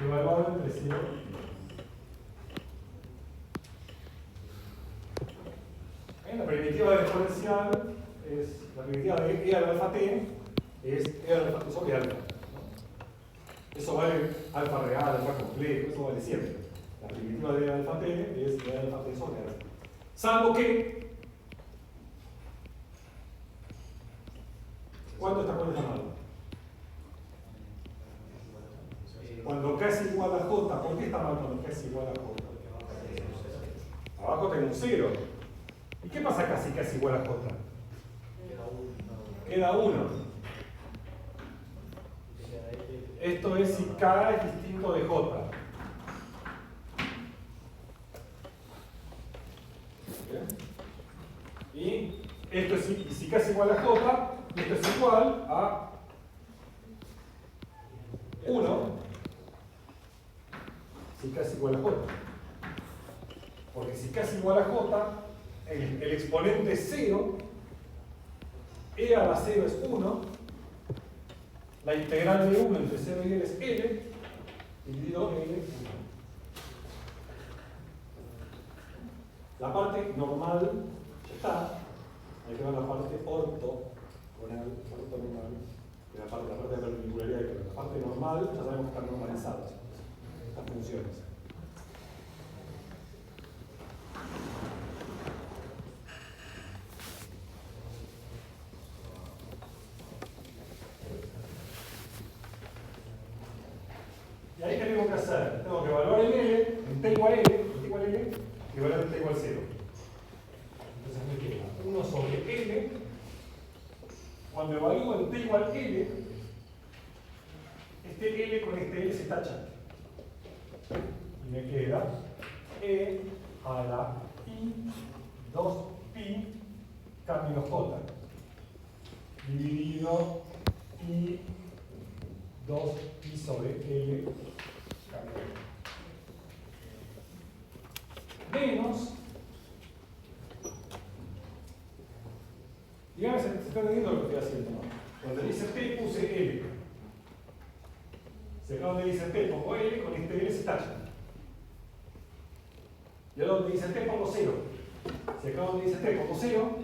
Evaluado entre 0 y 1. La primitiva del exponencial es la primitiva de E al alfa t, es E al alfa t sobre alfa. Eso vale alfa real, alfa complejo, eso vale siempre. La primitiva de E al alfa t es E al alfa t sobre alfa. Salvo que, ¿cuándo esta cuenta está mal? Cuando K es igual a J, ¿por qué está mal cuando K es igual a J? Abajo tengo un 0. ¿Y qué pasa acá si K es igual a J? Queda 1. Esto es si K es distinto de J. Y esto es si K es igual a J, esto es igual a 1 si K es igual a J. Porque si K es igual a J, el exponente es 0, E a la 0 es 1, la integral de 1 entre 0 y L es L, dividido L 1. La parte normal ya está, hay que ver la parte ortogonal, la parte de perpendicularidad, la parte normal ya sabemos que están normalizadas estas funciones. Y ahí qué tengo que hacer, tengo que evaluar el L, en T igual L, y evaluar en T igual 0. Entonces me queda 1 sobre L. Cuando evalúo en T igual L, este L con este L se tacha. Y me queda E a la I 2pi K menos J dividido I 2pi sobre L K menos. Digamos, se está entendiendo lo que estoy haciendo, ¿no? Cuando dice T puse L. Si acá donde dice T pongo L, con este L se tacha. Y ahora donde dice T pongo 0. Si acá donde dice T pongo 0,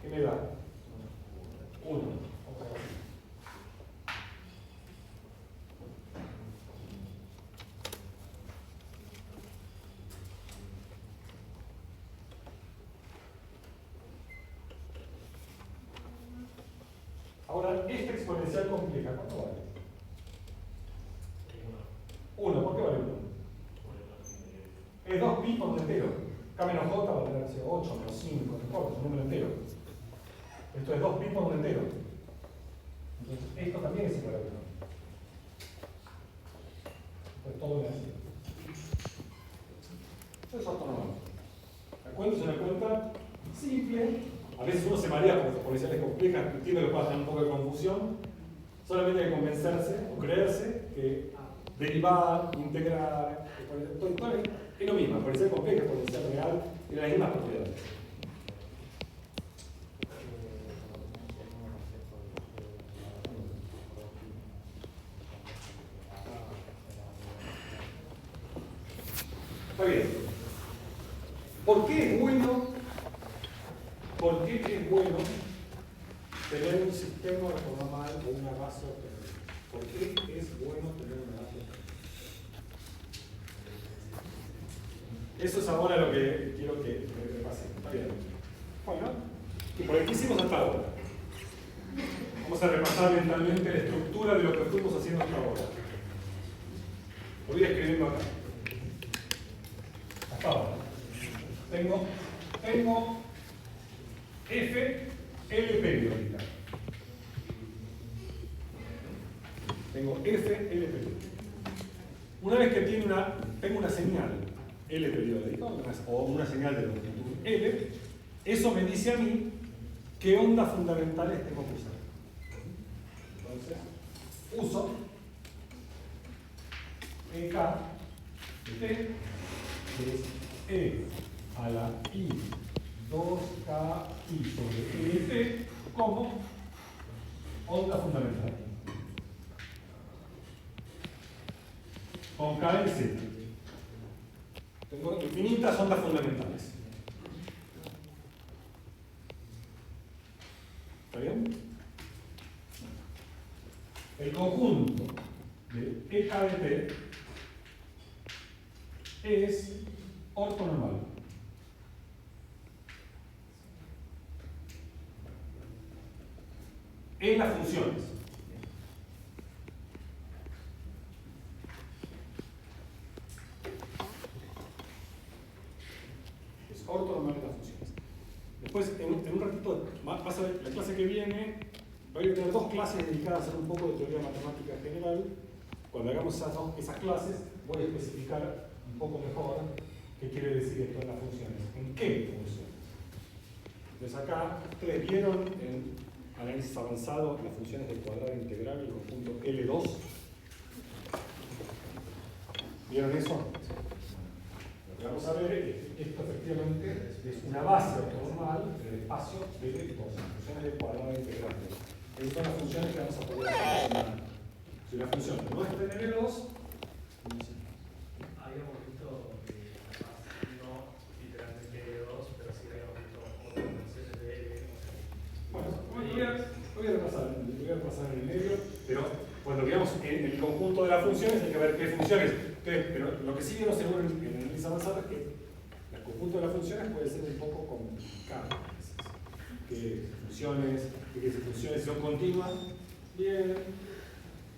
¿qué me da? 1. exponencial compleja, ¿cuánto vale? 1, ¿por qué vale 1? Es 2pi por un entero. K menos j va a tener 8 menos 5, no importa, es un número entero. Esto es 2pi por un entero. Entonces, esto también es igual a 1. Pues todo es así. Eso es ortonormal. La cuenta es una cuenta simple. A veces uno se marea por exponenciales complejas, entiendo que puede tener un poco de confusión. Solamente hay que convencerse o creerse que derivar, integrar, es lo mismo, exponencial compleja, exponencial real, tiene las mismas propiedades. Está bien. ¿Por qué es bueno? ¿Por qué es bueno tener un sistema ortonormal o una base ortonormal? ¿Por qué es bueno tener una base ortonormal? Eso es ahora lo que quiero que repase. ¿Está bien? Bueno, ¿y por qué hicimos hasta ahora? Vamos a repasar mentalmente la estructura de lo que fuimos haciendo hasta ahora. Lo voy escribiendo acá. Hasta ahora. Tengo F, L periódica. Tengo F, L periódica. Una vez que tengo una señal L periódica, o una señal de longitud L, eso me dice a mí qué ondas fundamentales tengo que usar. Entonces, uso EK de T, que es E a la I 2KI sobre ET como onda fundamental. Con K en Z. Tengo infinitas ondas fundamentales. ¿Está bien? El conjunto de EK de T es ortonormal. En las funciones. Es ortonormal en las funciones. Después, en un ratito, vas a ver, la clase que viene, voy a tener 2 clases dedicadas a hacer un poco de teoría matemática general. Cuando hagamos esas clases, voy a especificar un poco mejor qué quiere decir esto en las funciones. ¿En qué funciones? Entonces acá, ustedes vieron en análisis avanzado las funciones del cuadrado integral del conjunto L2. ¿Vieron eso? Lo que vamos a ver es que esto efectivamente es una base ortonormal del espacio de L2, funciones del cuadrado integral. Estas son las funciones que vamos a poder hacer. Si una función no está en L2, no sé. Habíamos visto no literalmente L2, pero sí habíamos visto otras funciones de L. Bueno, voy a repasar en el medio, pero cuando veamos en el conjunto de las funciones hay que ver qué funciones. Pero lo que sí vieron seguro en el análisis avanzado es que el conjunto de las funciones puede ser un poco complicado. Que funciones son continuas, bien.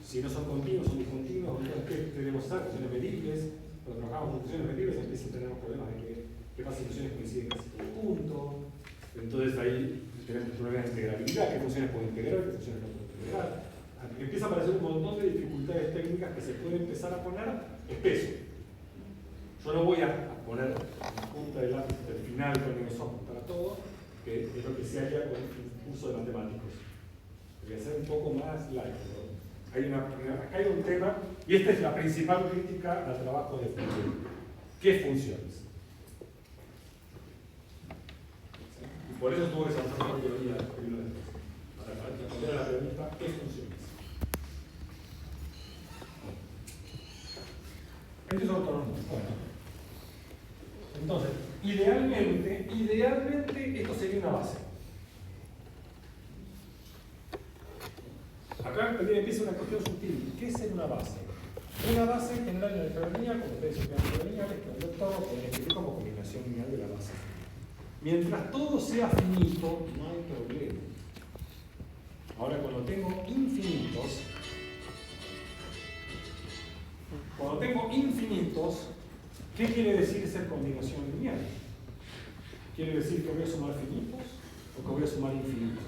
Si no son continuos, son discontinuos, entonces ¿qué tenemos que usar? Funciones medibles. Cuando trabajamos con funciones medibles, empiezan a tener problemas de qué pasa si funciones coinciden casi todo el punto. Entonces ahí tenemos problemas de integrabilidad, qué funciones pueden integrar, qué funciones no pueden integrar. Empieza a aparecer un montón de dificultades técnicas que se pueden empezar a poner espeso. Yo no voy a poner la punta del lápiz del final con el para todo, que es lo que se haría con el curso de matemáticos. Voy a hacer un poco más light. Acá hay un tema, y esta es la principal crítica al trabajo de Freire. ¿Qué funciones? Y por eso tuvo que saltar la teoría primero de para responder a la pregunta, ¿qué funciones? Esto es autónomo. Bueno. Entonces, idealmente esto sería una base. Acá empieza una cuestión sutil. ¿Qué es ser una base? Una base general en el lineal, como ustedes estudian lineales, que el doctor pueden escribir como combinación lineal de la base. Mientras todo sea finito, no hay problema. Ahora, cuando tengo infinitos, ¿qué quiere decir ser combinación lineal? ¿Quiere decir que voy a sumar finitos o que voy a sumar infinitos?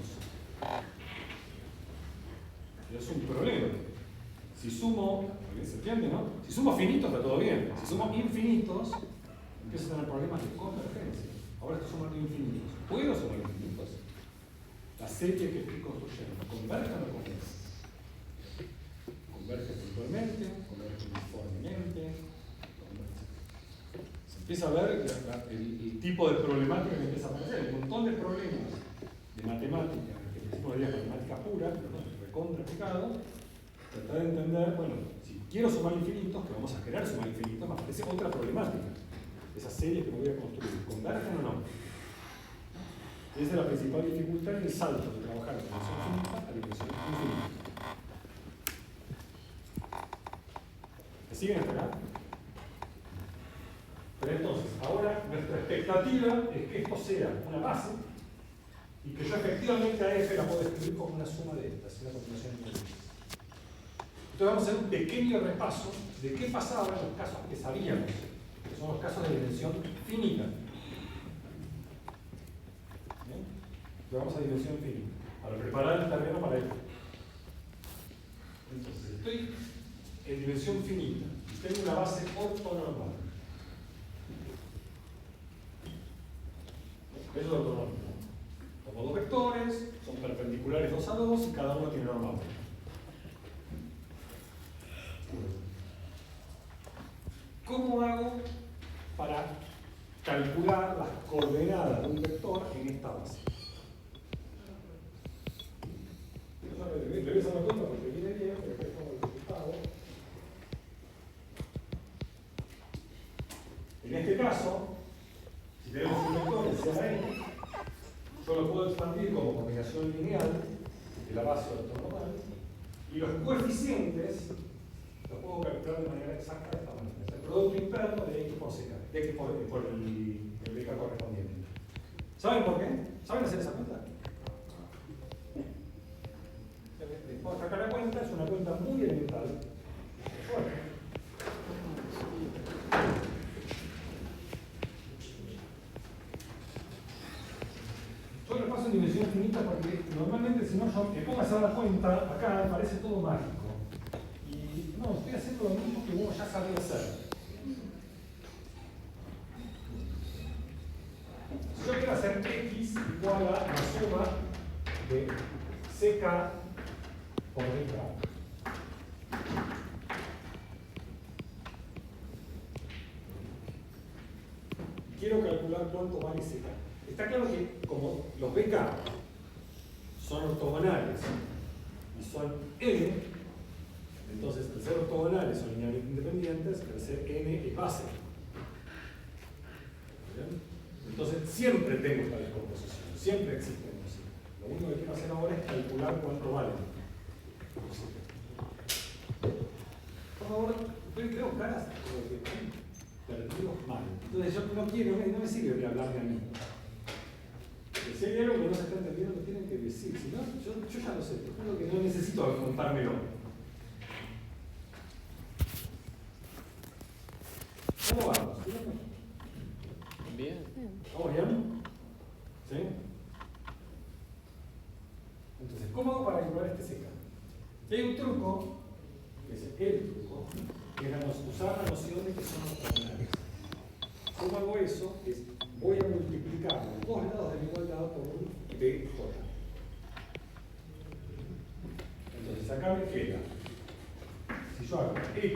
Es un problema. Si sumo, ¿se entiende, no? Si sumo finitos está todo bien. Si sumo infinitos, empiezo a tener problemas de convergencia. Ahora estoy sumando infinitos. ¿Puedo sumar infinitos? La serie que estoy construyendo, ¿converge o no converge? Converge puntualmente, converge uniformemente, converge. Se empieza a ver el tipo de problemática que empieza a aparecer. Un montón de problemas de matemática, que en principio diría matemática pura, pero no, recontra aplicado. Tratar de entender, bueno, si quiero sumar infinitos, que vamos a querer sumar infinitos, me aparece otra problemática. Esas series que me voy a construir, ¿convergen o no? Esa es la principal dificultad y el salto de trabajar de dimensión finita a dimensión infinita. ¿Me siguen hasta acá? Pero entonces, ahora nuestra expectativa es que esto sea una base y que yo efectivamente a F la puedo escribir como una suma de estas, una continuación infinita. Entonces vamos a hacer un pequeño repaso de qué pasaba en los casos que sabíamos, que son los casos de dimensión finita. ¿Bien? Vamos a dimensión finita, para preparar el terreno para ello. Entonces, estoy en dimensión finita y tengo una base ortonormal. Eso es ortonormal. Como dos vectores, son perpendiculares 2 a 2 y cada uno tiene normal. ¿Cómo hago para calcular las coordenadas de un vector en esta base? Le voy a hacer una cuenta porque viene bien, pero después como el resultado. En este caso, si tenemos un vector que sea n, yo lo puedo expandir como combinación lineal de la base ortonormal y los coeficientes los puedo calcular de manera exacta de esta manera. Es el producto interno de x por ck, de x por el bk correspondiente. ¿Saben por qué? ¿Saben hacer esa cuenta? Vamos a sacar la cuenta, es una cuenta muy elemental. Yo lo paso en dimensión finita porque normalmente si no yo me pongo a hacer la cuenta, acá parece todo mágico. Y no, estoy haciendo lo mismo que uno ya sabía hacer. Si yo quiero hacer x igual a la suma de ck por dk. Quiero calcular cuánto vale ck. Está claro que como los bk son ortogonales y son n, entonces al ser ortogonales son linealmente independientes, al ser n es base. ¿Bien? Entonces siempre tengo esta descomposición, siempre existen. Lo único que quiero hacer ahora es calcular cuánto vale. Por favor, creo caras como que perdidos mal. Entonces yo no quiero, no me sirve de hablarme a mí. Porque si hay algo que no se está entendiendo, me tienen que decir. Si no, yo ya lo sé, te juro que no necesito contármelo. ¿Cómo vamos? Bien. ¿Vamos bien? ¿Sí? Entonces, ¿cómo hago para calcular este ck? Y hay un truco, que es el truco, que es usar la noción de que son ortogonales. ¿Cómo hago eso? Es, voy a multiplicar los dos lados de la igualdad por un bj. Entonces, acá me queda, si yo hago x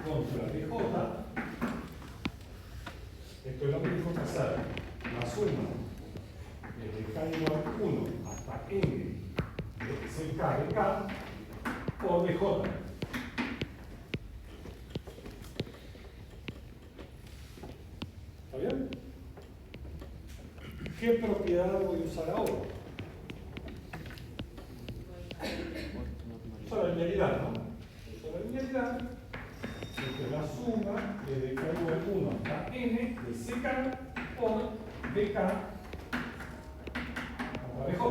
contra bj, esto es lo mismo que hacer la suma desde k igual a 1 hasta n de ck de k por bj. ¿Está bien? ¿Qué propiedad voy a usar ahora? Uso la linealidad, ¿no? Uso la linealidad. Esto es la suma desde k igual a 1 hasta n de ck por bk contra bj.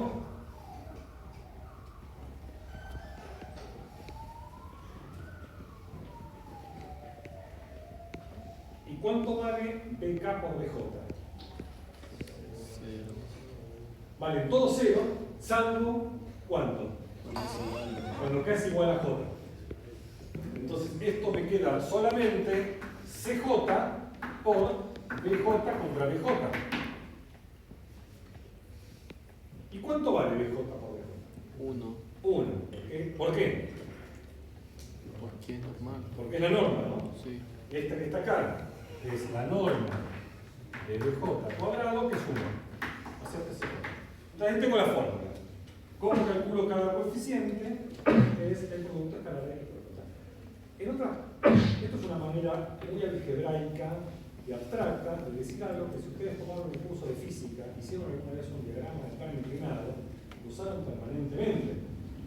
cuánto vale BK por BJ? Vale todo cero, salvo ¿cuánto? Cuando K es igual a J. Entonces esto me queda solamente CJ por BJ contra BJ. ¿Y cuánto vale BJ por BJ? 1. 1. ¿Por qué? Porque es normal. Porque es la norma, ¿no? Sí. Esta que está acá es la norma de BJ cuadrado, que es 1. O sea, que es 1. Entonces tengo la fórmula. ¿Cómo calculo cada coeficiente? Es el producto escalar de esto es una manera muy algebraica y abstracta de decir algo que si ustedes tomaron un curso de física, hicieron alguna vez un diagrama de plano inclinado, lo usaron permanentemente.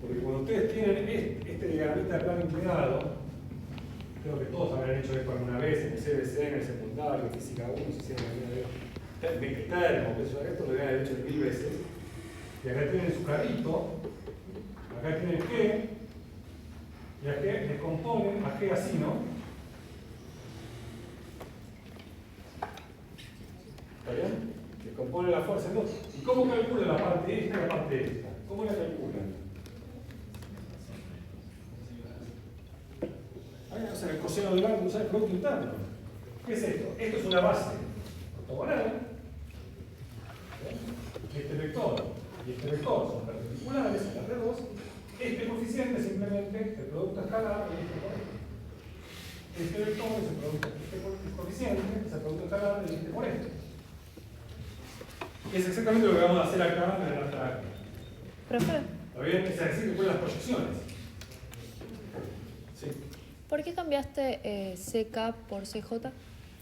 Porque cuando ustedes tienen este diagramita de plano inclinado, creo que todos habrán hecho esto alguna vez en el CBC, en el secundario, en física 1, si hicieron alguna vez termo, que esto lo habían hecho 1000 veces. Y acá tienen su carrito, acá tienen G, y aquí les componen a G así, ¿no? ¿Está bien? Les componen la fuerza en dos. ¿Y cómo calculan la parte esta y la parte esta? ¿Cómo la calculan? O sea, el coseno del ángulo usa el producto interno. ¿Qué es esto? Esto es una base ortogonal. Este vector y este vector son perpendiculares a la R2. Este coeficiente es simplemente el producto escalar de este por este. Este vector es el producto, este coeficiente es el producto escalar de este por este. Es exactamente lo que vamos a hacer acá en el abstracto. Profe, ¿Está bien? Es decir, que las proyecciones. Sí. ¿por qué cambiaste CK por CJ?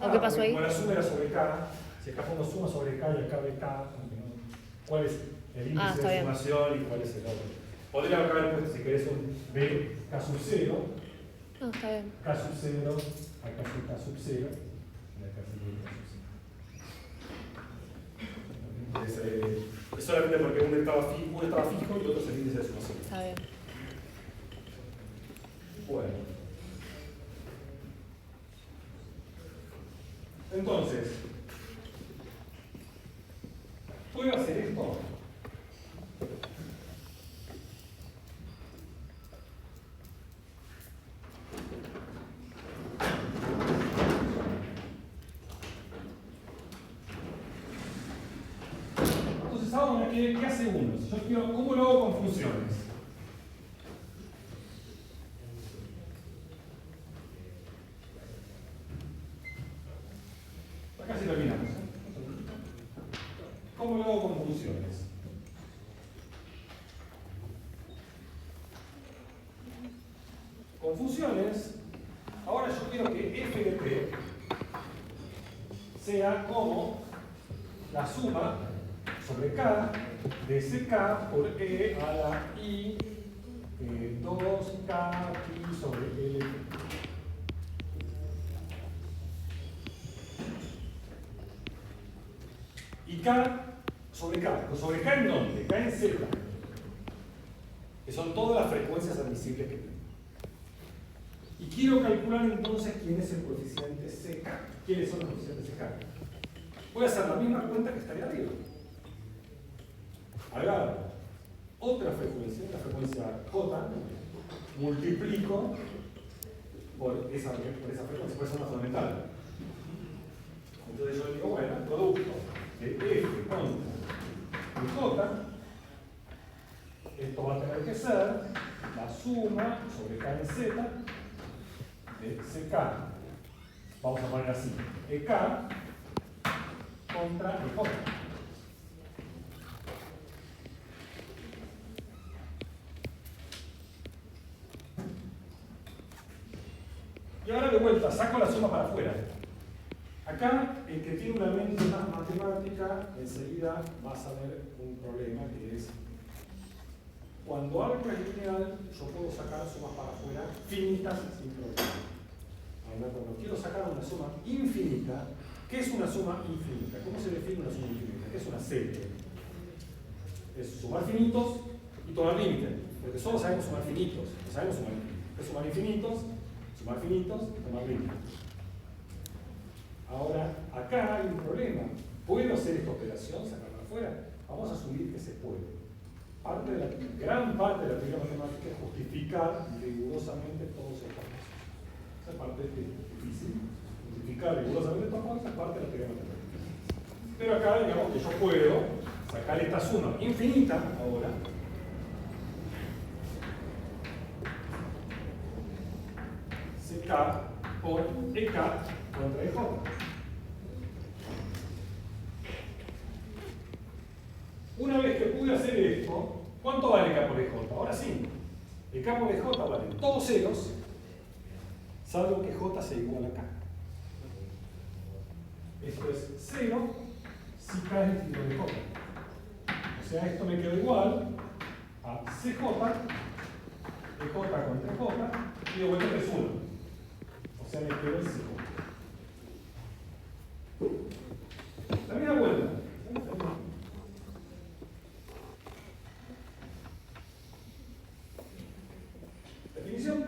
¿O qué pasó ahí? Como la suma era sobre K, si acá pongo suma sobre K y acá de K, ¿cuál es el índice está de bien. sumación y cuál es el otro? Podría haber puesto, si querés, un B K sub 0, No, está bien. K sub 0, acá es K sub 0, y acá es K sub 0. Es solamente porque uno estaba fijo y el otro es el índice de sumación. Está bien. Bueno. Entonces, ¿puedo hacer esto? Entonces, ahora, ¿qué hace uno? Si yo quiero, ¿cómo lo hago con funciones? Casi terminamos. ¿Cómo lo hago con funciones? Con funciones, ahora yo quiero que f de t sea como la suma sobre k de ck por e a la i 2k pi sobre l. Y K sobre K. ¿Sobre K en dónde? K en Z. Que son todas las frecuencias admisibles que tengo. Y quiero calcular entonces quién es el coeficiente CK. ¿Quiénes son los coeficientes CK? Voy a hacer la misma cuenta que estaría arriba. Agarro otra frecuencia, la frecuencia J, multiplico por esa frecuencia, por esa una fundamental. Entonces yo digo, bueno, el producto de F contra J, esto va a tener que ser la suma sobre K en Z de CK, vamos a poner así, EK contra EJ. Y ahora de vuelta, saco la suma para afuera. Acá, el que tiene una mente más matemática, enseguida va a saber un problema que es cuando algo es lineal, yo puedo sacar sumas para afuera finitas sin problema. Ahora, cuando quiero sacar una suma infinita, ¿qué es una suma infinita? ¿Cómo se define una suma infinita? ¿Qué es una serie? Es sumar finitos y tomar límites, porque solo sabemos sumar finitos, no sabemos sumar infinitos. Es sumar infinitos, tomar límites. Ahora, acá hay un problema. ¿Puedo hacer esta operación, sacarla afuera? Vamos a asumir que se puede. Gran parte de la teoría matemática es justificar rigurosamente todos estos casos. Esa parte es difícil. Justificar rigurosamente estos casos es parte de la teoría matemática. Pero acá, digamos que yo puedo sacar esta suma infinita ahora. CK por EK contra EJ. Una vez que pude hacer esto, ¿cuánto vale K por EJ? Ahora sí, el K por EJ vale todos ceros, salvo que J sea igual a K. Esto es 0 si K es el integral de J. O sea, esto me quedó igual a CJ, EJ contra J, y de vuelta es 1. O sea, me quedó el CJ. La misma vuelta. Definición.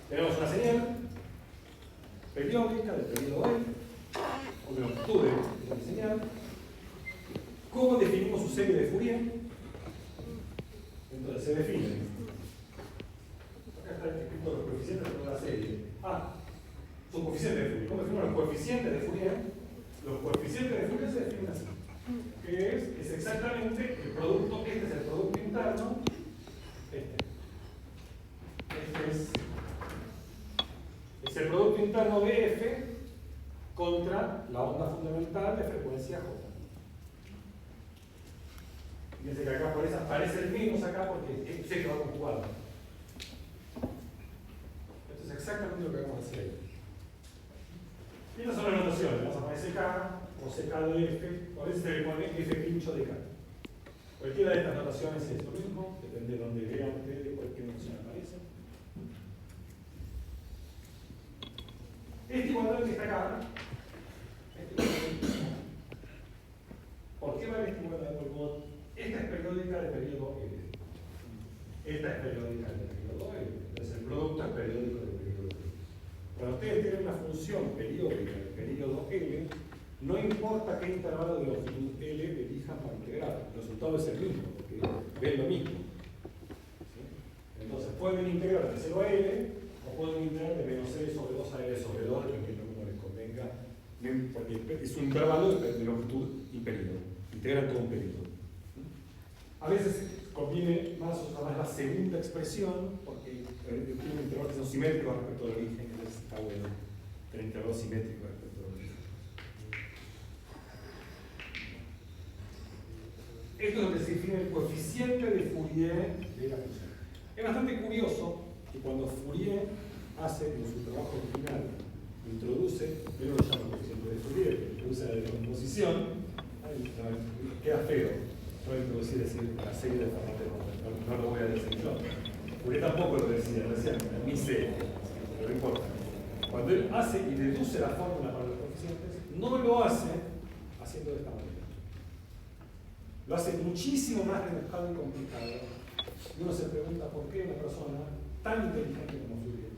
Tenemos una señal periódica del periodo L, o de longitud de la señal. ¿Cómo definimos su serie de Fourier? Entonces se define. Acá están escritos los coeficientes de la serie. Son coeficientes de Fourier. ¿Cómo definimos los coeficientes de Fourier? Los coeficientes de Fourier se definen así. Que es exactamente el producto, este es el producto interno, este es el producto interno de F contra la onda fundamental de frecuencia J. Fíjense que acá aparece el menos acá porque sé que va conjugado. Esto es exactamente lo que vamos a hacer. Y estas son las notaciones. Vamos a poner CK o CK de F, o a veces se le pone F pincho de K. Cualquiera de estas notaciones es lo mismo, depende de donde vean ustedes cualquier notación aparece. Esta igualdad que está acá, ¿por qué vale esta igualdad? Porque esta es periódica del periodo L. Esta es periódica del periodo L. Entonces el producto es periódico del periodo L. Cuando ustedes tienen una función periódica del periodo L, no importa qué intervalo de longitud L elijan para integrar, el resultado es el mismo, porque ven lo mismo. ¿Sí? Entonces pueden integrar de 0 a L, o pueden integrar de menos L sobre 2 a L sobre 2, dependiendo cómo les convenga, porque es un intervalo de longitud y periodo. Integran todo un periodo. A veces conviene más o más la segunda expresión, porque tiene intervalos que son simétricos respecto al origen, entonces está bueno tener intervalos simétricos respecto al origen. Esto es lo que se define el coeficiente de Fourier de la función. Es bastante curioso que cuando Fourier hace en su trabajo original, introduce, yo no lo llamo coeficiente de Fourier, introduce la decomposición, queda feo. Voy a introducir la serie de Fermat, no lo voy a decir yo. Fourier tampoco lo decía, ni sé, pero no importa. Cuando él hace y deduce la fórmula para los coeficientes, no lo hace haciendo de esta manera. Lo hace muchísimo más rebuscado y complicado. Y uno se pregunta por qué una persona tan inteligente como Fourier,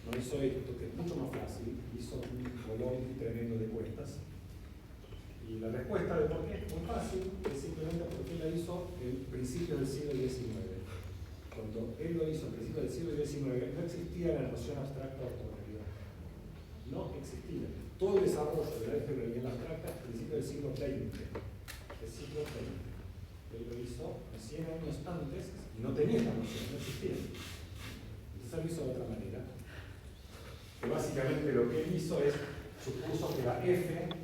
no hizo esto, que es mucho más fácil, hizo un bolón tremendo de cuestas. Y la respuesta de por qué es muy fácil es simplemente porque él la hizo en principios del siglo XIX. Cuando él lo hizo en principios del siglo XIX, no existía la noción abstracta de ortogonalidad. No existía. Todo el desarrollo de la álgebra y en la abstracta es a principios del siglo XX. Él lo hizo 100 años antes y no tenía esta noción, no existía. Entonces él lo hizo de otra manera. Que básicamente lo que él hizo es, supuso que la F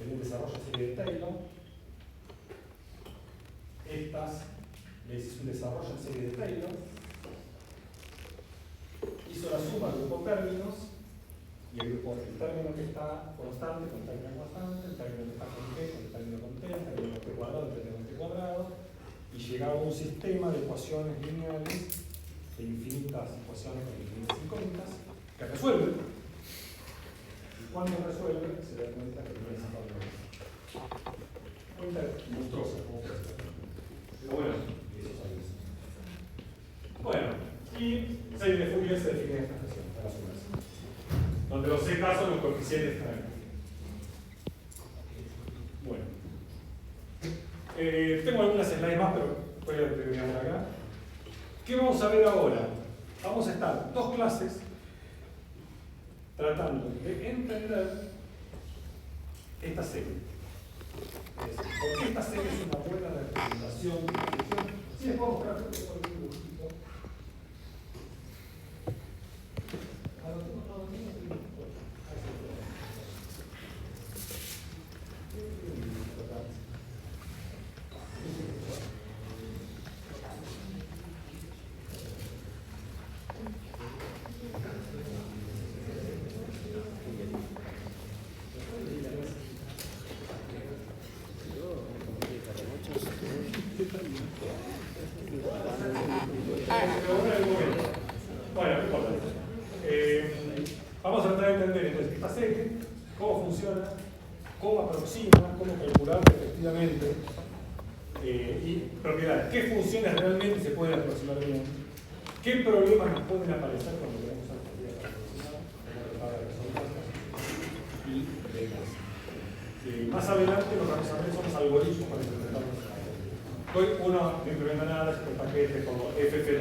en el desarrollo de serie de Taylor, estas le hizo un desarrollo en serie de Taylor, hizo la suma del grupo términos, y el término que está constante con el término constante, el término que está con T con el término con T, el término T cuadrado, el término T cuadrado, y llegaba a un sistema de ecuaciones lineales, de infinitas ecuaciones con infinitas incógnitas, que resuelve. Cuando resuelve, se da cuenta que no es cuenta monstruosa, como Pero bueno, eso sabes. Bueno, y serie de Fourier se define esta expresión, para sumarse. Donde los CK son los coeficientes que están aquí. Bueno. Tengo algunas slides más, pero voy a terminar acá. ¿Qué vamos a ver ahora? Vamos a estar 2 clases tratando de entender esta serie. Es decir, ¿por qué esta serie es una buena representación de la función? Si les puedo mostrar un dibujito. Bueno, no importa. Vamos a tratar de entender entonces esta serie, cómo funciona, cómo aproxima, cómo calcular efectivamente y propiedades. ¿Qué funciones realmente se pueden aproximar bien? ¿Qué problemas nos pueden aparecer cuando queremos usar propiedades aproximadas? Cómo tratar de resolverlas y demás. Más adelante lo que vamos a ver son los algoritmos para implementar los datos. Hoy uno no implementa nada, es un paquete como FFT